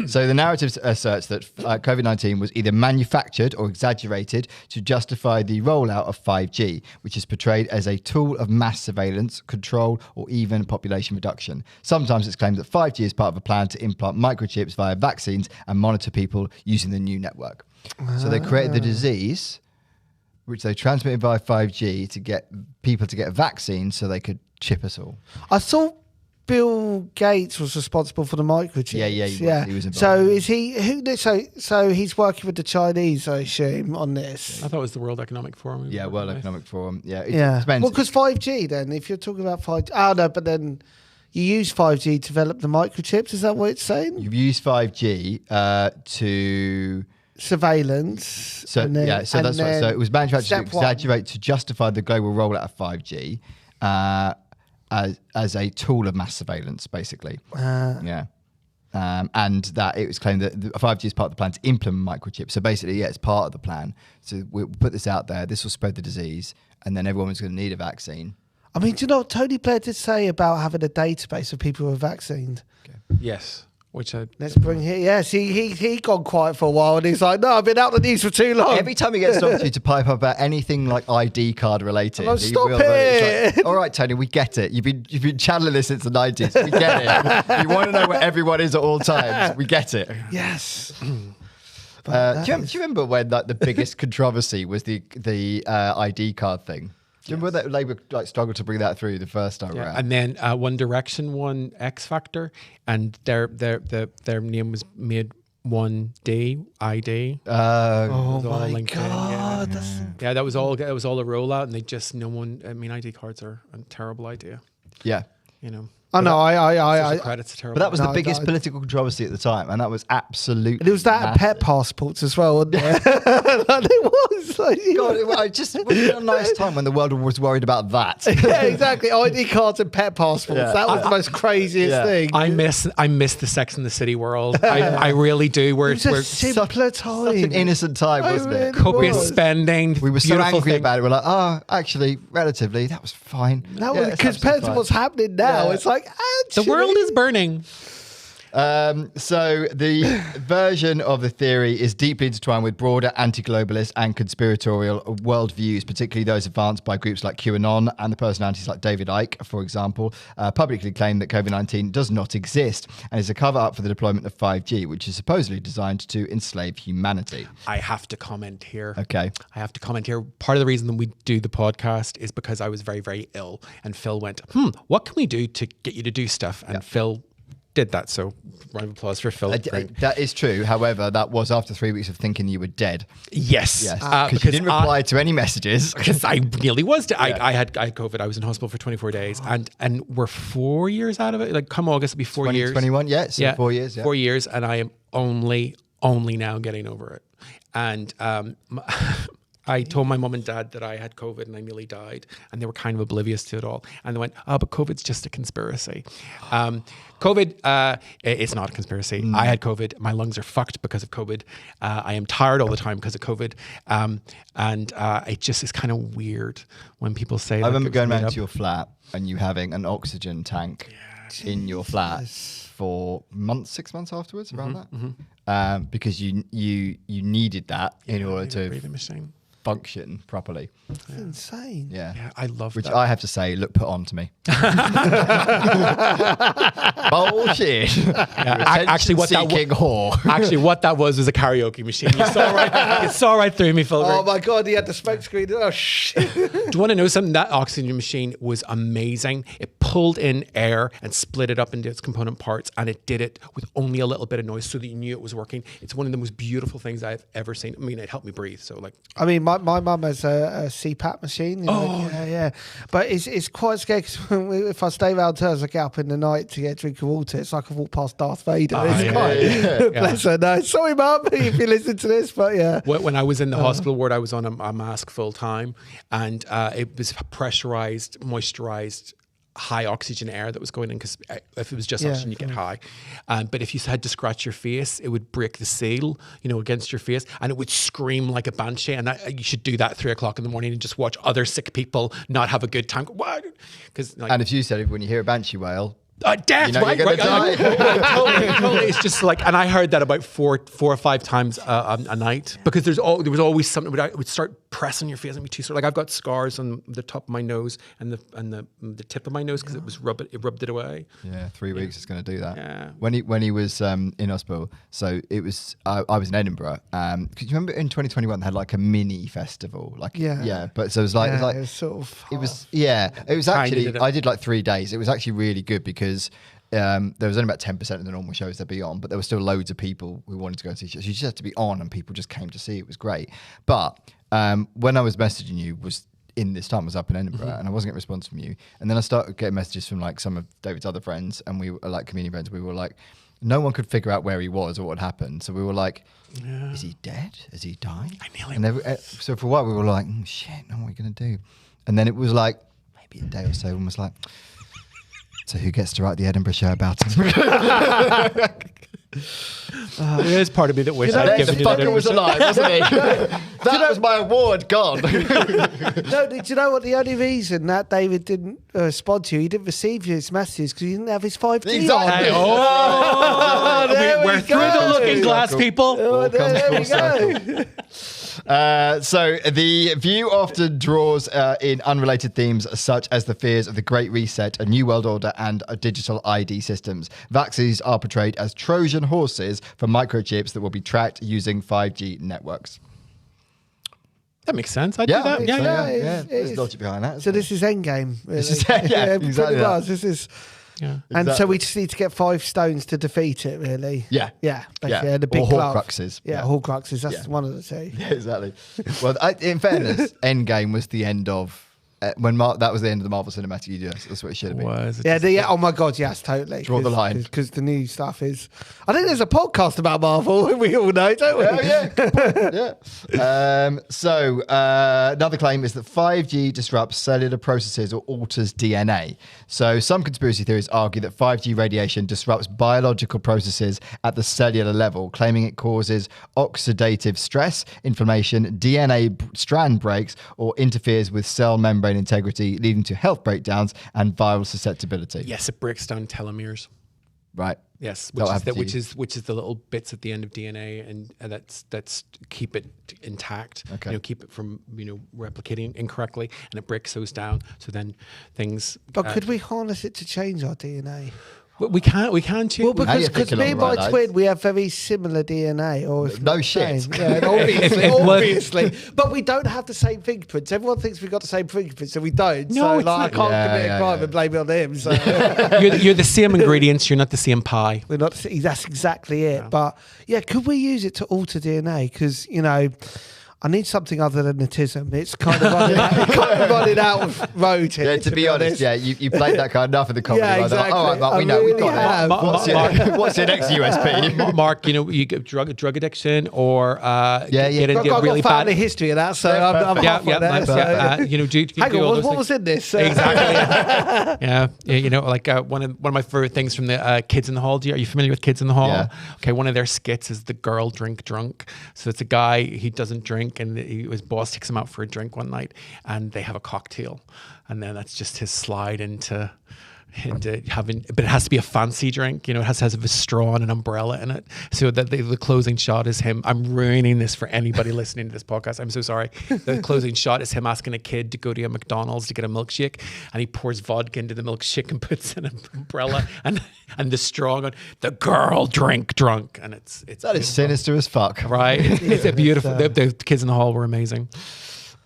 So the narrative asserts that COVID-19 was either manufactured or exaggerated to justify the rollout of 5G, which is portrayed as a tool of mass surveillance, control, or even population reduction. Sometimes it's claimed that 5G is part of a plan to implant microchips via vaccines and monitor people using the new network. So they created the disease, which they transmitted via 5G to get people to get a vaccine so they could chip us all. I thought Bill Gates was responsible for the microchips. Yeah, he was involved. So is he? So he's working with the Chinese, I assume, on this. I thought it was the World Economic Forum. Yeah, World Economic Forum. Yeah, it Yeah. depends. Well, because 5G then, if you're talking about 5G, no, but then you use 5G to develop the microchips. Is that what it's saying? You've used 5G to Surveillance. so and then- yeah. So and that's right. So then it was manufactured to step one. exaggerate to justify the global rollout of 5G as a tool of mass surveillance, basically. Yeah. And that it was claimed that 5G is part of the plan to implement microchips. So basically, yeah, it's part of the plan. So we'll put this out there. This will spread the disease, and then everyone's going to need a vaccine. I mean, do you know what Tony Blair did say about having a database of people who are vaccinated? Yes. Which I Let's bring here. Yes, he gone quiet for a while, and he's like, "No, I've been out the news for too long." Every time he gets an opportunity to pipe up about anything like ID card related, like, he stop will. it. Like, all right, Tony, we get it. You've been channeling this since the 90s. We get it. You want to know where everyone is at all times. We get it. Yes. Do you remember when like the biggest controversy was the ID card thing? Do you remember that Labour like struggled to bring that through the first time around? and then One Direction won X Factor, and their name was made 1D ID. Oh was all my linked in, god. Yeah, that was all a rollout, and they just ID cards are a terrible idea. Yeah. You know. I know. I Credits terrible. But that was the No, biggest no. political controversy at the time, and that was absolutely. And it was that and pet passports as well, wasn't there? Like, it was. Like, God, it just wasn't a nice time when the world was worried about that. yeah, exactly. ID cards and pet passports. Yeah. That was the most craziest thing. I miss the Sex and the City world. I really do. Where It was a we're simpler time. Such an innocent time, wasn't it? really copious was. spending. We were so beautiful angry thing. about it. We're like, oh, actually, relatively, that was fine. That Yeah, was it's compared absolutely to fine. what's happening now. Yeah. It's like The actually, world is burning. So the version of the theory is deeply intertwined with broader anti-globalist and conspiratorial worldviews, particularly those advanced by groups like QAnon, and the personalities like David Icke, for example, publicly claim that COVID-19 does not exist and is a cover-up for the deployment of 5G, which is supposedly designed to enslave humanity. I have to comment here. Okay. I have to comment here. Part of the reason that we do the podcast is because I was very, very ill, and Phil went, what can we do to get you to do stuff? And Phil did that. So round of applause for Phil. Great. That is true. However, that was after 3 weeks of thinking you were dead. Yes. Yes. Because Because you didn't reply to any messages. Because I nearly was. I had COVID. I was in hospital for 24 days, and we're 4 years out of it. Like come August, it'll be 4 years. 2021, yeah. So 4 years, yeah. 4 years, and I am only now getting over it. And I told my mum and dad that I had COVID and I nearly died, and they were kind of oblivious to it all. And they went, but COVID's just a conspiracy. COVID, it's not a conspiracy. I had COVID. My lungs are fucked because of COVID. I am tired all the time because of COVID. And it just is kind of weird when people say I remember going round to your flat and you having an oxygen tank in your flat for 6 months afterwards, around that, because you needed that in order to breathing machine. function properly. That's insane. Yeah. Yeah, I love Which that. I have to say, look put on to me. Bullshit. Actually, what that Attention-seeking whore. Actually, what that was a karaoke machine. You saw right through me, Phil. Oh my God, he had the smoke screen. Oh shit. Do you want to know something? That oxygen machine was amazing. It pulled in air and split it up into its component parts, and it did it with only a little bit of noise so that you knew it was working. It's one of the most beautiful things I've ever seen. I mean, it helped me breathe. So, like, I mean, my mum has a CPAP machine. You know, yeah. But it's quite scary because if I stay around hers, I get up in the night to get a drink of water. It's like I walk past Darth Vader. Bless her. No, sorry, mum, if you listen to this, but yeah. when I was in the hospital ward, I was on a mask full time, and it was pressurized, moisturized, high oxygen air that was going in, because if it was just oxygen, you get high. But if you had to scratch your face, it would break the seal, against your face, and it would scream like a banshee. And you should do that at 3 o'clock in the morning and just watch other sick people not have a good time. What? Because And if you said, when you hear a banshee wail, death, you know right? you're gonna die. Totally. It's just like, and I heard that about four or five times a night, because there was always something. It would start pressing your face and be too sore. Like, I've got scars on the top of my nose and the tip of my nose because it rubbed it away. Yeah, 3 weeks is going to do that. Yeah. When he was in hospital, so it was. I was in Edinburgh. Could you remember in 2021 they had like a mini festival? Like but so it was like It was sort of. it was it was actually did it. I did like 3 days. It was actually really good because there was only about 10% of the normal shows that'd be on, but there were still loads of people who wanted to go and see shows. You just had to be on, and people just came to see. It was great. But when I was messaging you was in this time, I was up in Edinburgh, and I wasn't getting a response from you. And then I started getting messages from like some of David's other friends, and we were like comedian friends. We were like, no one could figure out where he was or what had happened. So we were like, is he dead? Has he died? So for a while we were like, shit, no, what are we going to do? And then it was like, maybe a day or so, and was like, so who gets to write the Edinburgh show about him? There's part of me that wishes I'd The given you that fucker was information. alive, wasn't he? That was my award gone. No, do you know what? The only reason that David didn't respond to you, he didn't receive his messages because he didn't have his 5G. Exactly. Oh, there We're we through go. the looking glass, people. Oh, there we go. So the view often draws in unrelated themes such as the fears of the Great Reset, a new world order, and digital ID systems. Vaccines are portrayed as Trojan horses for microchips that will be tracked using 5G networks. That makes sense. I do that. Yeah. There's logic behind that. So this is Endgame. Really. This is exactly pretty that. much. This is. Yeah. And so Exactly. we just need to get 5 stones to defeat it, really. Yeah. Basically. Yeah. And the big Or glove. Horcruxes. Yeah, Yeah. Horcruxes. That's Yeah. one of the two. Yeah, exactly. Well, in fairness, Endgame was the end of when that was the end of the Marvel Cinematic Universe. That's what it should have been. Oh my God, yes, totally. Draw the line. Because the new stuff is. I think there's a podcast about Marvel. We all know, don't we? Oh, yeah. Good point. Yeah. So another claim is that 5G disrupts cellular processes or alters DNA. So some conspiracy theories argue that 5G radiation disrupts biological processes at the cellular level, claiming it causes oxidative stress, inflammation, DNA strand breaks, or interferes with cell membrane integrity, leading to health breakdowns and viral susceptibility. Yes, it breaks down telomeres. Right. Yes, That'll which happen to is the little bits at the end of DNA, and that's keep it intact. Okay. Keep it from replicating incorrectly, and it breaks those down. So then things. But could we harness it to change our DNA? We can't. We can change. Well, Now you're because thinking me and along the my right twin, lines. we have very similar DNA. Or if No not shit. same. Yeah, and obviously. But we don't have the same fingerprints. Everyone thinks we've got the same fingerprints, and we don't. No, so it's I not. can't Yeah, commit yeah, a crime yeah. and blame it on him. So you're the same ingredients. You're not the same pie. we're not. That's exactly it. Yeah. But yeah, could we use it to alter DNA? Because I need something other than autism. It's kind of running out of road here. Yeah, to be honest, you played that card enough in the comedy. Yeah, line. They're like, exactly. all right, Mark, we I know, we've really got have. it. What's your next USP? Mark, you get drug addiction or Yeah. get I've into got really family bad. history of that, so Yeah, I'm perfect. halfway there. So. Hang on, what was in this? Exactly. Like one of my favorite things from the Kids in the Hall. Are you familiar with Kids in the Hall? Yeah. Okay, one of their skits is the girl drink drunk. So it's a guy, he doesn't drink, and his boss takes him out for a drink one night, and they have a cocktail, and then that's just his slide into into having, but it has to be a fancy drink. You know, it has to have a straw and an umbrella in it. So that the closing shot is him. I'm ruining this for anybody listening to this podcast. I'm so sorry. The closing shot is him asking a kid to go to a McDonald's to get a milkshake, and he pours vodka into the milkshake and puts in an umbrella and the straw on. The girl drink drunk, and it's That is beautiful. sinister as fuck. Right? It's a beautiful. The kids in the hall were amazing.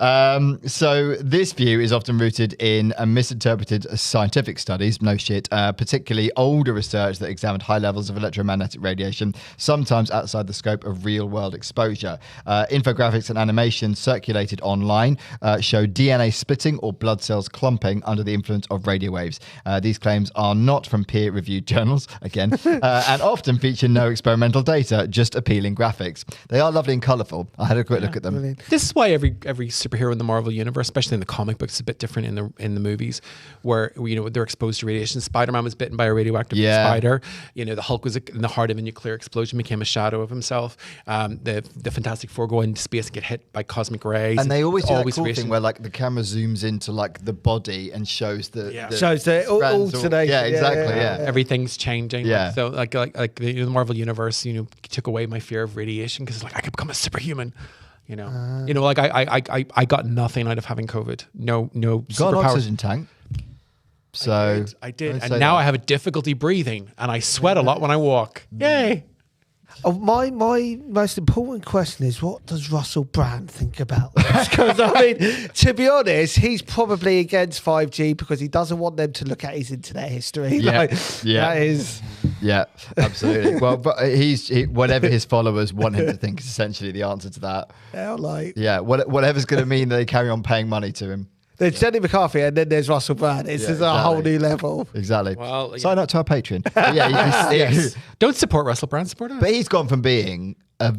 So this view is often rooted in misinterpreted scientific studies, no shit, particularly older research that examined high levels of electromagnetic radiation, sometimes outside the scope of real-world exposure. Infographics and animations circulated online show DNA splitting or blood cells clumping under the influence of radio waves. These claims are not from peer-reviewed journals, again, and often feature no experimental data, just appealing graphics. They are lovely and colourful. I had a quick look at them. Brilliant. This is why every superhero in the Marvel universe, especially in the comic books, is a bit different in the movies, where they're exposed to radiation. Spider-Man was bitten by a radioactive spider. The Hulk was in the heart of a nuclear explosion, became a shadow of himself. The Fantastic Four go into space and get hit by cosmic rays. And they always do that cool radiation. thing where like the camera zooms into like the body and shows the Shows the strands alternation. Yeah, exactly. Yeah. Everything's changing. Yeah. So like the Marvel universe, took away my fear of radiation because I could become a superhuman. I got nothing out of having COVID. No Got an superpowers. oxygen tank. So I did. I'd And say now that. I have a difficulty breathing and I sweat a lot when I walk. Yay. Oh, my most important question is, what does Russell Brand think about this? Because I mean, to be honest, he's probably against 5G because he doesn't want them to look at his internet history. Yeah. That is. Yeah, absolutely. Well, but whatever his followers want him to think is essentially the answer to that. Yeah, whatever's going to mean that they carry on paying money to him. There's Jenny McCarthy and then there's Russell Brand. It's just a whole new level. Exactly. Well, Sign up to our Patreon. But yeah, Yes. Don't support Russell Brand, support us. But he's gone from being a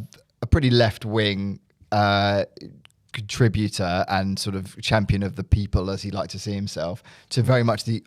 pretty left-wing contributor and sort of champion of the people, as he liked to see himself, to very much the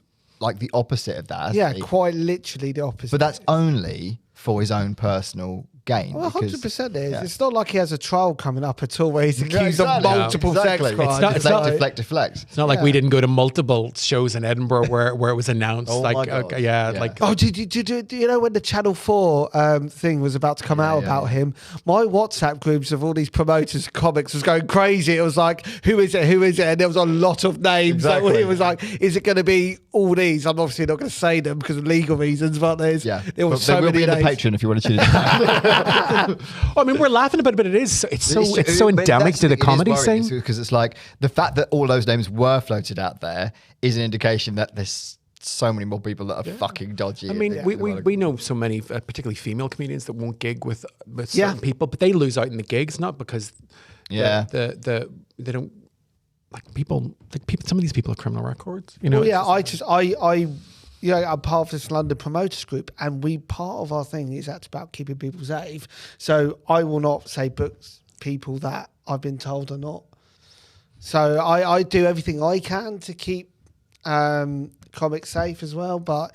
opposite of that. Yeah, hasn't he? quite literally the opposite. But that's only for his own personal gain. Well, because- 100% is. yeah. It's not like he has a trial coming up at all where he's accused exactly. of multiple Exactly. sex crimes. It's not- deflect. It's not like we didn't go to multiple shows in Edinburgh where it was announced. Oh my God. Yeah. Oh, do you know when the Channel 4 thing was about to come out about him? My WhatsApp groups of all these promoters of comics was going crazy. It was like, who is it? Who is it? And there was a lot of names. Exactly. So it was like, is it going to be all these? I'm obviously not going to say them because of legal reasons, but there was But so they will many be in the names. Patreon if you want to tune in. I mean, we're laughing about it, but it's so But endemic that's to the it is comedy worrying, scene. because it's like the fact that all those names were floated out there is an indication that there's so many more people that are fucking dodgy. I mean, we know so many, particularly female comedians, that won't gig with certain people, but they lose out in the gigs not because they don't like people. Some of these people have criminal records. Well, yeah, I'm part of this London promoters group, and part of our thing is that's about keeping people safe. So I will not say books people that I've been told are not. So I do everything I can to keep comics safe as well, but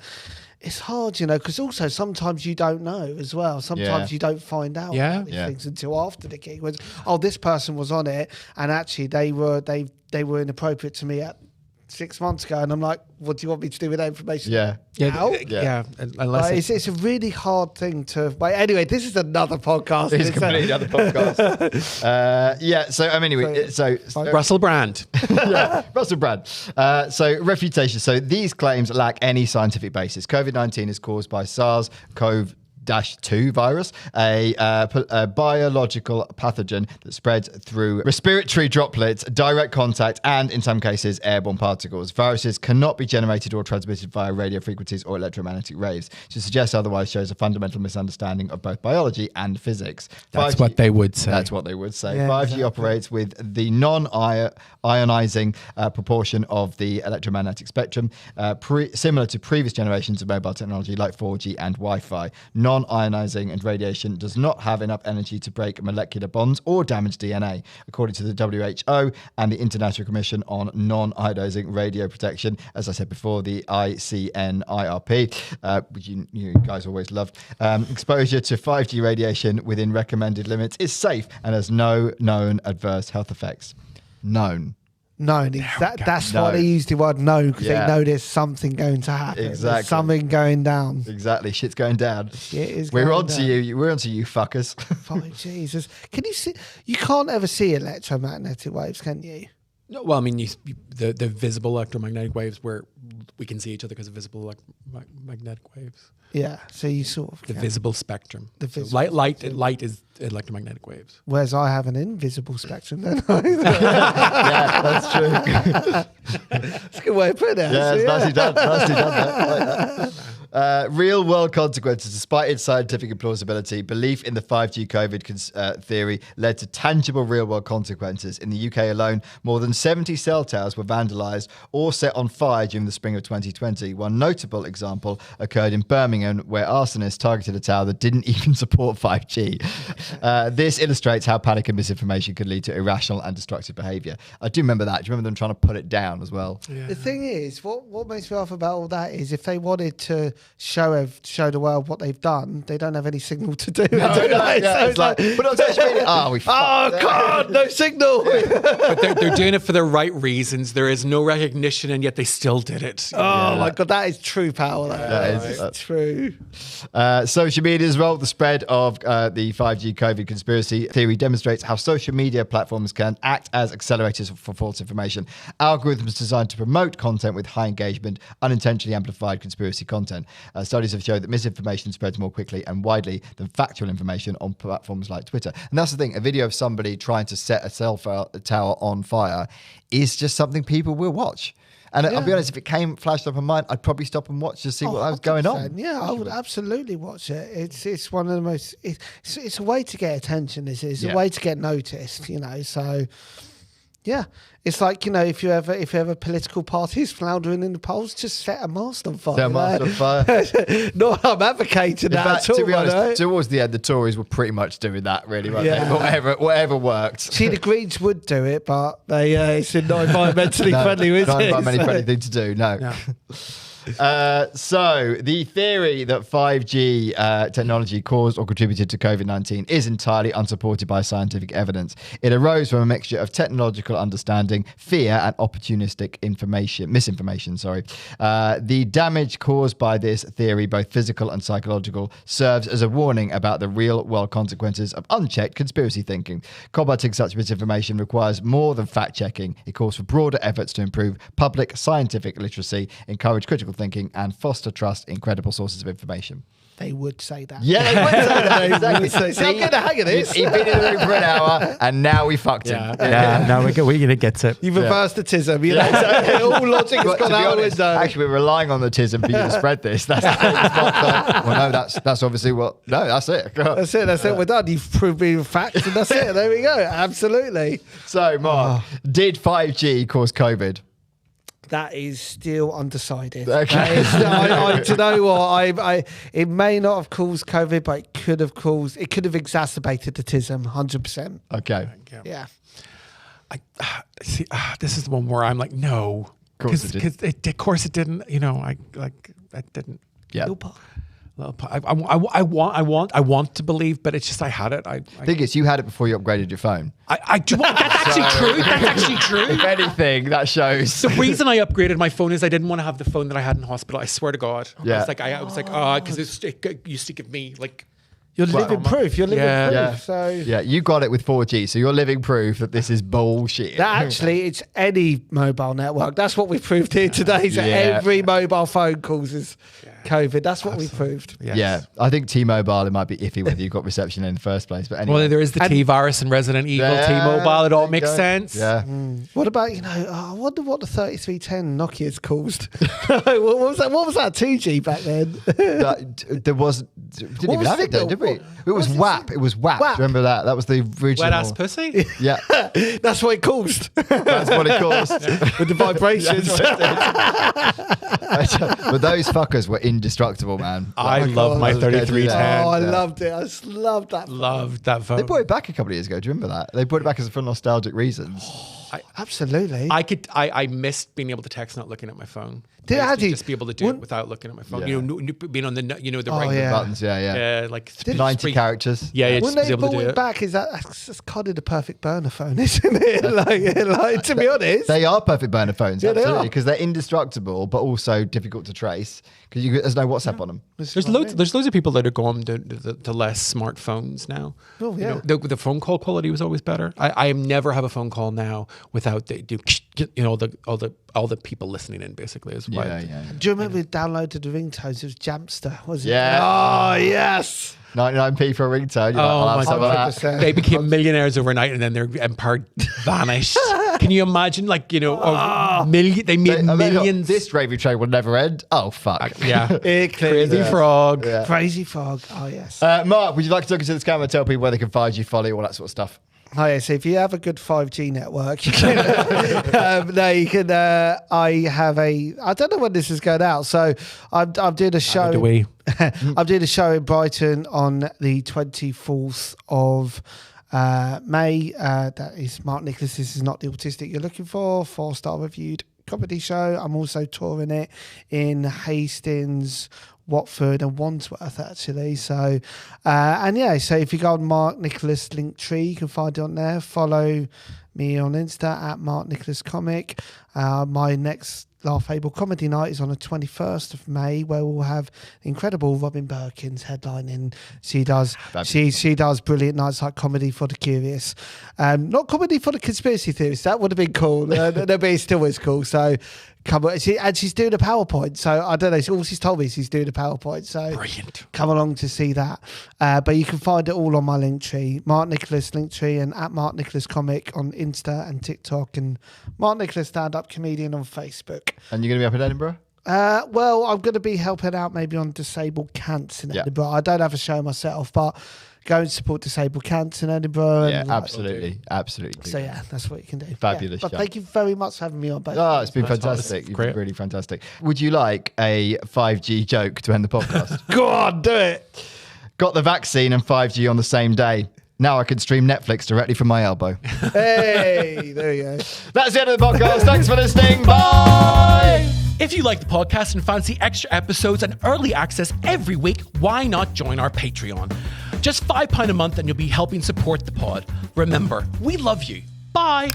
it's hard, because also sometimes you don't know as well. Sometimes you don't find out about these things until after the gig. This person was on it, and actually they were inappropriate to me at 6 months ago, and I'm like, what do you want me to do with that information? Yeah. Now? Unless It's a really hard thing to. But anyway, this is another podcast. It's completely other podcast. So I mean, anyway, so Russell Brand. Russell Brand. So refutation. So these claims lack any scientific basis. COVID-19 is caused by SARS-CoV-2 virus, a biological pathogen that spreads through respiratory droplets, direct contact, and in some cases, airborne particles. Viruses cannot be generated or transmitted via radio frequencies or electromagnetic waves. To suggest otherwise shows a fundamental misunderstanding of both biology and physics. That's 5G what they would say. That's what they would say. Yeah, 5G exactly. operates with the non-ionizing proportion of the electromagnetic spectrum, similar to previous generations of mobile technology like 4G and Wi-Fi. Non-ionizing and radiation does not have enough energy to break molecular bonds or damage DNA, according to the WHO and the International Commission on Non-Ionizing Radio Protection. As I said before, the ICNIRP, which you guys always loved. Exposure to 5G radiation within recommended limits is safe and has no known adverse health effects. Known. known. That's why they use the word known, because they know there's something going to happen. Exactly. There's something going down. Exactly. Shit's going down. Shit is We're going on to down. you. We're on to you, fuckers. 5G. Can you see? You can't ever see electromagnetic waves, can you? No, well, I mean, the visible electromagnetic waves where we can see each other because of visible magnetic waves. Yeah. So you sort of The can. visible spectrum. The So visible light is electromagnetic waves. Whereas I have an invisible spectrum, then. Yeah, that's true. That's a good way of putting it. Yeah, actually, it's nicely done. Nicely done. Like that. Real world consequences. Despite its scientific implausibility, belief in the 5G COVID theory led to tangible real world consequences. In the UK alone, more than 70 cell towers were vandalised or set on fire during the spring of 2020. One notable example occurred in Birmingham, where arsonists targeted a tower that didn't even support 5G. This illustrates how panic and misinformation could lead to irrational and destructive behaviour. I do remember that. Do you remember them trying to put it down as well? Yeah. The thing is, what makes me laugh about all that is if they wanted to show the world what they've done, they don't have any signal to do it. do they? Yeah, So it's like, but on social media, we oh God, no signal. But they're doing it for the right reasons. There is no recognition, and yet they still did it. Oh my God, that is true power. That is- It's true. Social media's role, the spread of the 5G COVID conspiracy theory demonstrates how social media platforms can act as accelerators for false information. Algorithms designed to promote content with high engagement, unintentionally amplified conspiracy content. Studies have shown that misinformation spreads more quickly and widely than factual information on platforms like Twitter. And that's the thing, a video of somebody trying to set a cell tower on fire is just something people will watch. And I'll be honest, if it flashed up on mine, I'd probably stop and watch to see what was going on. 100%. Yeah, I would absolutely watch it. It's one of the most. It's a way to get attention. It's a way to get noticed. So. Yeah, it's like, if you ever political parties floundering in the polls, just set a mast on fire. Set a mast on fire. No, I'm advocating that fact, at all. to be honest, right? towards the end, the Tories were pretty much doing that, really, weren't Yeah. they? Whatever worked. See, the Greens would do it, but it's not environmentally friendly, is Not it? environmentally friendly thing to do, no. So the theory that 5G technology caused or contributed to COVID-19 is entirely unsupported by scientific evidence. It arose from a mixture of technological understanding, fear, and opportunistic misinformation. The damage caused by this theory, both physical and psychological, serves as a warning about the real-world consequences of unchecked conspiracy thinking. Combating such misinformation requires more than fact-checking. It calls for broader efforts to improve public scientific literacy, encourage critical thinking, and foster trust in credible sources of information. They would say that. Yeah, they would say that. Exactly. See, I'm getting the hang of this. He'd been in the room for an hour, and now we fucked him. Now we're going to get it. You've reversed the tism. All logic has But to gone be out the honest, window. actually, we're relying on the tism for you to spread this. That's that's obviously what. No, that's it. That's it. We're done. You've proved me facts, and that's it. There we go. Absolutely. So, Mark, did 5G cause COVID? That is still undecided. Okay. That is, do you know what? It may not have caused COVID, but it could have exacerbated the tism, 100%. Okay. Yeah. I see. This is the one where I'm like, no, Of course it did. of course it didn't. I didn't. Yeah. I want to believe, but it's just I had it. Thing is, you had it before you upgraded your phone. I do. That's actually true. That's actually true. If anything, that shows. The reason I upgraded my phone is I didn't want to have the phone that I had in hospital. I swear to God. Yeah. I was like, because it used to give me like. You're living proof. You're living proof. Yeah. So Yeah, you got it with 4G, so you're living proof that this is bullshit. that actually, it's any mobile network. That's what we proved here today. So Yeah. every mobile phone causes COVID. That's what we proved. Yes. Yeah, I think T-Mobile, it might be iffy whether you've got reception in the first place. But anyway. Well, there is the T virus and Resident Evil, Yeah, T-Mobile. It there all you makes go. sense. Yeah. What about, I wonder what the 3310 Nokia's caused. what was that? What was that 2G back then? There was... Didn't even was have it though, Signal? did we? What- It was what was WAP. It was WAP. WAP. Remember that? That was the original. Wet ass pussy. Yeah, That's what it caused. that's what it caused. With the vibrations. But those fuckers were indestructible, man. I love my I was gonna do 3310. that. Oh, I loved it. I just loved that. Loved that phone. They brought it back a couple of years ago. Do you remember that? They brought it back for nostalgic reasons. Absolutely. I missed being able to text not looking at my phone. Did I used to you? just be able to do it without looking at my phone. Yeah. You know, being on the the Oh, right yeah. Buttons, yeah. like 90 characters. Yeah, When just they be able brought to do it it. back, that's kind of the perfect burner phone, isn't it? like to be honest. They are perfect burner phones, Yeah, they absolutely, are. because they're indestructible, but also difficult to trace because there's no WhatsApp on them. There's loads of people that are going to less smartphones now. Oh, You yeah. know, the phone call quality was always better. I never have a phone call now without all the people listening in, basically, as well. Yeah. Do you remember we downloaded the ringtones? It was Jamster, was it? Yeah. Oh, yes. 99p for a ringtone. You're Oh like, I'll my have some of God. that. They became millionaires overnight, and then their empire vanished. Can you imagine? Like, you know, they made millions. This gravy train will never end. Oh, fuck. Yeah, Crazy Crazy Frog. Yeah. Crazy Frog. Oh, yes. Mark, would you like to talk into this camera, tell people where they can find you, follow you, all that sort of stuff? Oh, yeah, so if you have a good 5G network, you can, you can. I have I don't know when this is going out, so I'm doing a show. Do we? I'm doing a show in Brighton on the 24th of May. That is Mark Nicholas. This is not the autistic you're looking for. 4-star reviewed comedy show. I'm also touring it in Hastings, Watford and Wandsworth, actually. So, so if you go on Mark Nicholas Linktree, you can find it on there. Follow me on Insta at Mark Nicholas Comic. My next Laugh Able Comedy Night is on the 21st of May, where we'll have the incredible Robin Birkins headlining. She does brilliant nights like comedy for the curious, not comedy for the conspiracy theorists. That would have been cool, but it still is cool. So come on, she's doing a PowerPoint. So I don't know. All she's told me is she's doing a PowerPoint. So Brilliant. Come along to see that. But you can find it all on my Linktree, Mark Nicholas Linktree, and at Mark Nicholas Comic on Insta and TikTok, and Mark Nicholas Stand Up Comedian on Facebook. And you're going to be up in Edinburgh? Well, I'm going to be helping out maybe on Disabled Cants in Edinburgh. I don't have a show myself, but go and support Disabled Cants in Edinburgh. Yeah, and, absolutely. So yeah, that's what you can do. Fabulous But show. thank you very much for having me on. Oh, it's been That's fantastic. You've great. been really fantastic. Would you like a 5G joke to end the podcast? Go on, do it. Got the vaccine and 5G on the same day. Now I can stream Netflix directly from my elbow. Hey, there you go. That's the end of the podcast. Thanks for listening. Bye. If you like the podcast and fancy extra episodes and early access every week, why not join our Patreon? Just £5 a month and you'll be helping support the pod. Remember, we love you. Bye.